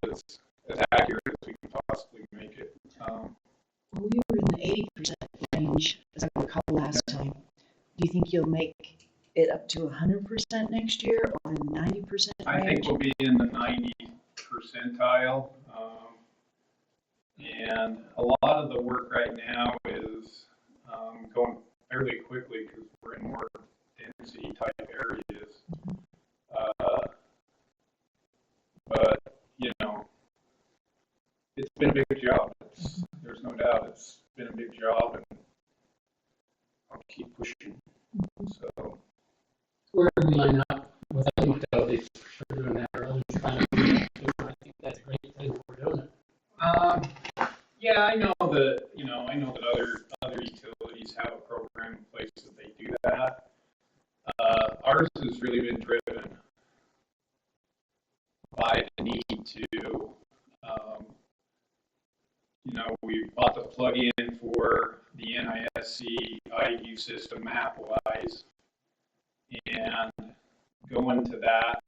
as accurate as we can possibly make it. Well, we were in the 80% range, as I recall last time. Do you think you'll make it up to 100% next year or in the 90% range? I think we'll be in the 90 percentile. And a lot of the work right now is going fairly quickly because we're in more density type areas. But, you know, it's been a big job. There's no doubt it's been a big job, and I'll keep pushing. So, Where do we line up with other utilities for doing that, or others trying to do that too? I think that's a great thing that we're doing it. yeah, I know that other utilities have a program in place that they do that. Ours has really been driven by the need to, you know, we bought the plug-in for the NISC IU system map-wise, and going to that,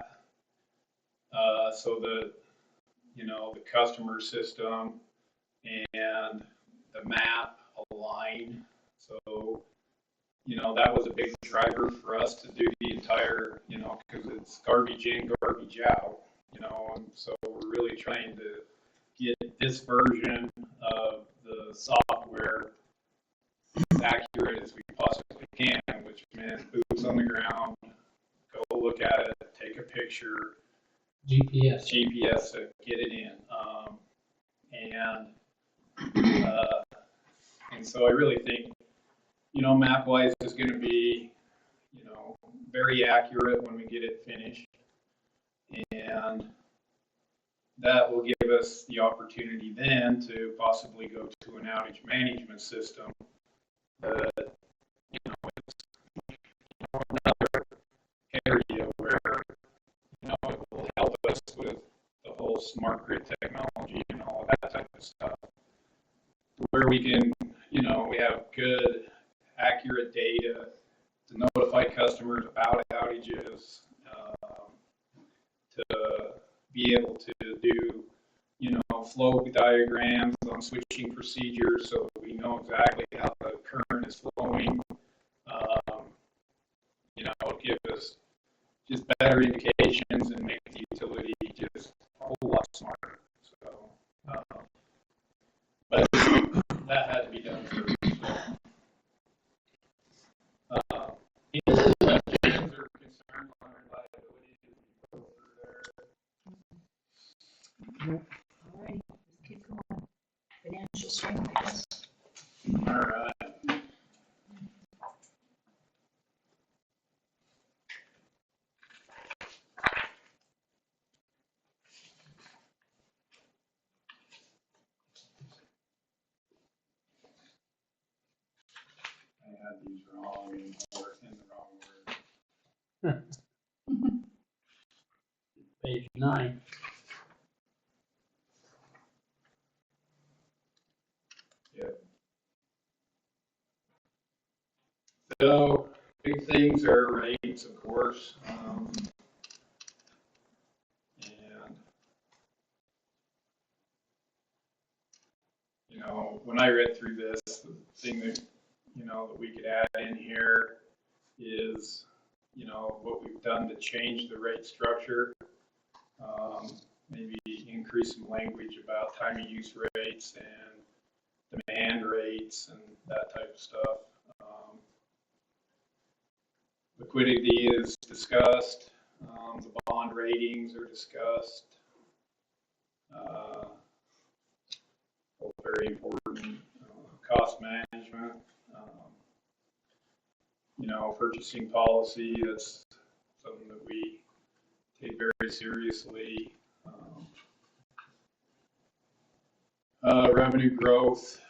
so that, you know, the customer system and the map align. So, you know, that was a big driver for us to do the entire, you know, because it's garbage in, garbage out, you know, and so we're really trying to get this version of the software as accurate as we possibly can, which meant boots on the ground, go look at it, take a picture, GPS. to get it in. And so I really think, you know, MapWise is going to be, you know, very accurate when we get it finished. And that will give us the opportunity then to possibly go to an outage management system that, you know, is another area where, you know, it will help us with the whole smart grid technology and all of that type of stuff. Where we can, you know, we have good, accurate data to notify customers about outages, to be able to do, you know, flow diagrams on switching procedures so that we know exactly how the current is flowing. You know, it'll give us just better indications and make the utility just a whole lot smarter. So, but that had to be done first. So, any questions or concerns on reliability as we go through there? All right, let's keep going. Financial strength, I guess. All right. I had these wrong or in the wrong order. Page 9. So, big things are rates, of course. And, you know, when I read through this, the thing that, you know, that we could add in here is, you know, what we've done to change the rate structure. Maybe increase some language about time of use rates and demand rates and that type of stuff. Liquidity is discussed. The bond ratings are discussed. Very important. Cost management. You know, purchasing policy, that's something that we take very seriously. Revenue growth.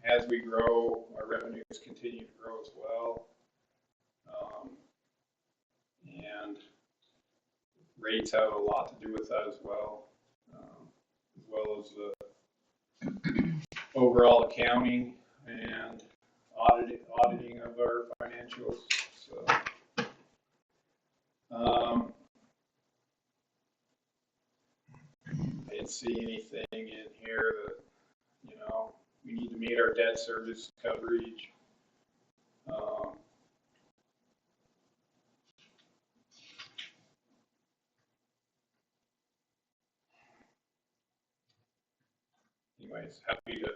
As we grow, our revenues continue to grow as well. And rates have a lot to do with that as well as the overall accounting and auditing of our financials. So, I didn't see anything in here that, you know, we need to meet our debt service coverage. Anyways, happy to.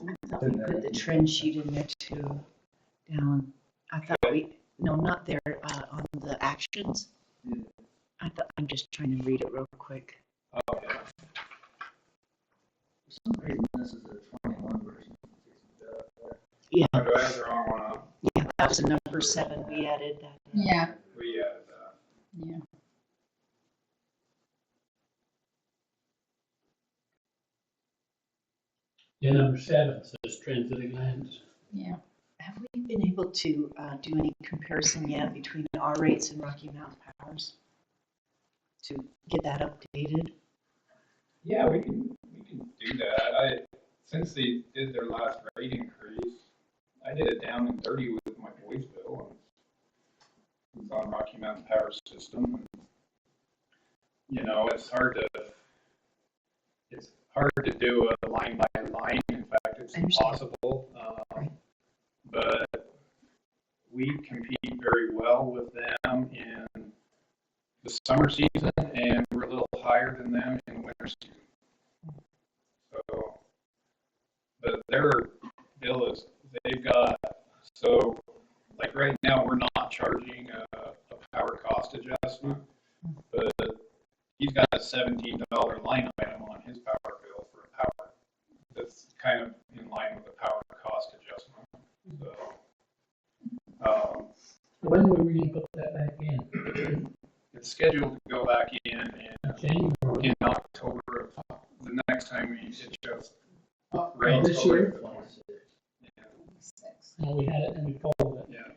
I thought we put the trend sheet in there too, down. I thought no, not there, on the actions. I'm just trying to read it real quick. Oh, yeah. For some reason, this is a 21 version. Yeah, Oh, do I have the wrong one up? yeah, that was a number 7. We added that. Yeah, We added that. yeah. Yeah, number 7 says trends at a glance. Yeah. Have we been able to do any comparison yet between our rates and Rocky Mountain Power's to get that updated? Yeah, we can do that. Since they did their last rate increase, I did it down in 30 with my boys' bill. It was on Rocky Mountain Power System. You know, it's hard to do a line by line. In fact, it's impossible. But we compete very well with them in the summer season, and we're a little higher than them in the winter season. So, but their bill is, they've got, so like right now, we're not charging a power cost adjustment, but he's got a $17 line item on his power bill for power. That's kind of in line with the power cost adjustment. So, When were we going to put that back in? it's scheduled to go back in January. in October of the next time we adjust Oh, rates. this year? Yeah. No, we had it and we pulled it. Yeah.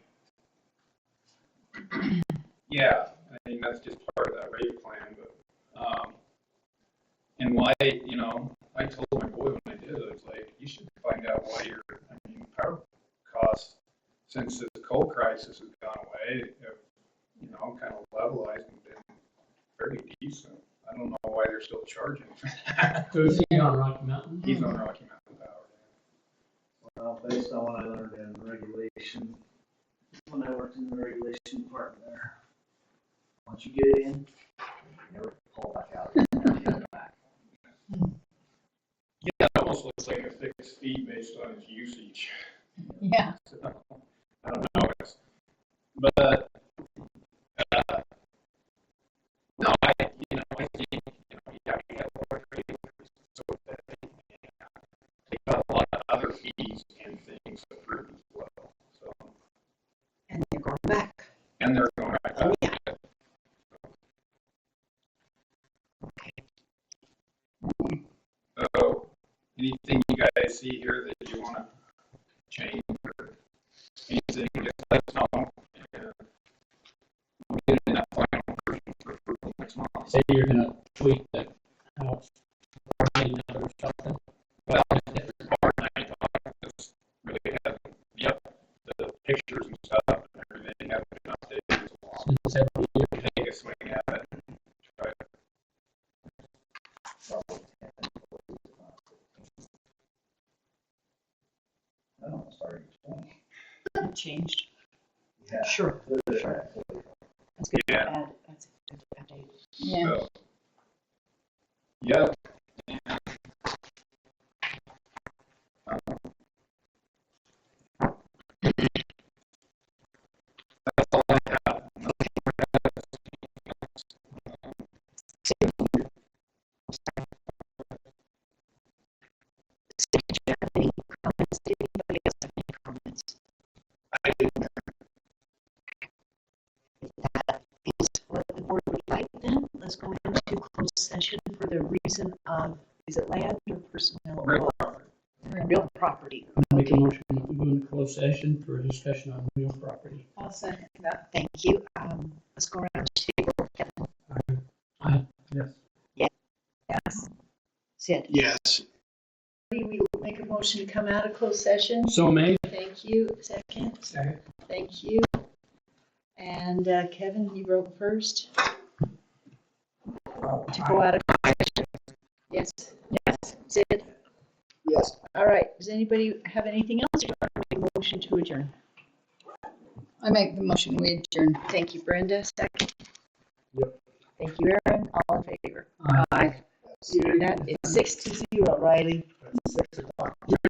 Yeah, I mean, that's just part of that rate plan, but, and why, you know, I told my boy when I did it, it's like, you should find out why power costs, since the coal crisis has gone away, have, you know, kind of levelized and been very decent. I don't know why they're still charging for that. So is he on Rocky Mountain? He's on Rocky Mountain Power. Well, based on what I learned in regulation, when I worked in the regulation department there, once you get it in, you never pull back out. You have to get it back. Yeah, it almost looks like a fixed fee based on its usage. Yeah. So, I don't know, but, no, I think, you have to have more training. So they got a lot of other fees and things approved as well, so. And they're going back. And they're going right back. Oh, yeah. Okay. So, anything you guys see here that you want to change or anything, just let us know. And we'll get it in that final version for approval next month. Say you're going to tweak the house or something. Well, part 9 just really hasn't, yep, in several years. take a swing at it. Try it. It changed. Yeah. Sure. Sure. That's good to Yeah. add. That's good to update. Yeah. So, yeah. That's all I have. Did you have any comments? Did anybody else have any comments? I didn't. That is what the board would like then. Let's go into closed session for the reason of, is it land or personnel? Real Real property. Make a motion that we go into closed session for a discussion on real property. I'll second that. Thank you. Let's go around to table. Kevin. Yes. Yes. Sid. Yes. We will make a motion to come out of closed session. So made. Thank you. Second. Second. Thank you. And Kevin, you wrote first. To go out of session. Yes. Yes. Sid. Yes. All right. Does anybody have anything else? You want to make a motion to adjourn? I make the motion, we adjourn. Thank you, Brenda. Second. Yep. Thank you, Aaron. All in favor? Aye. That is 6-0, Riley. 6 o'clock.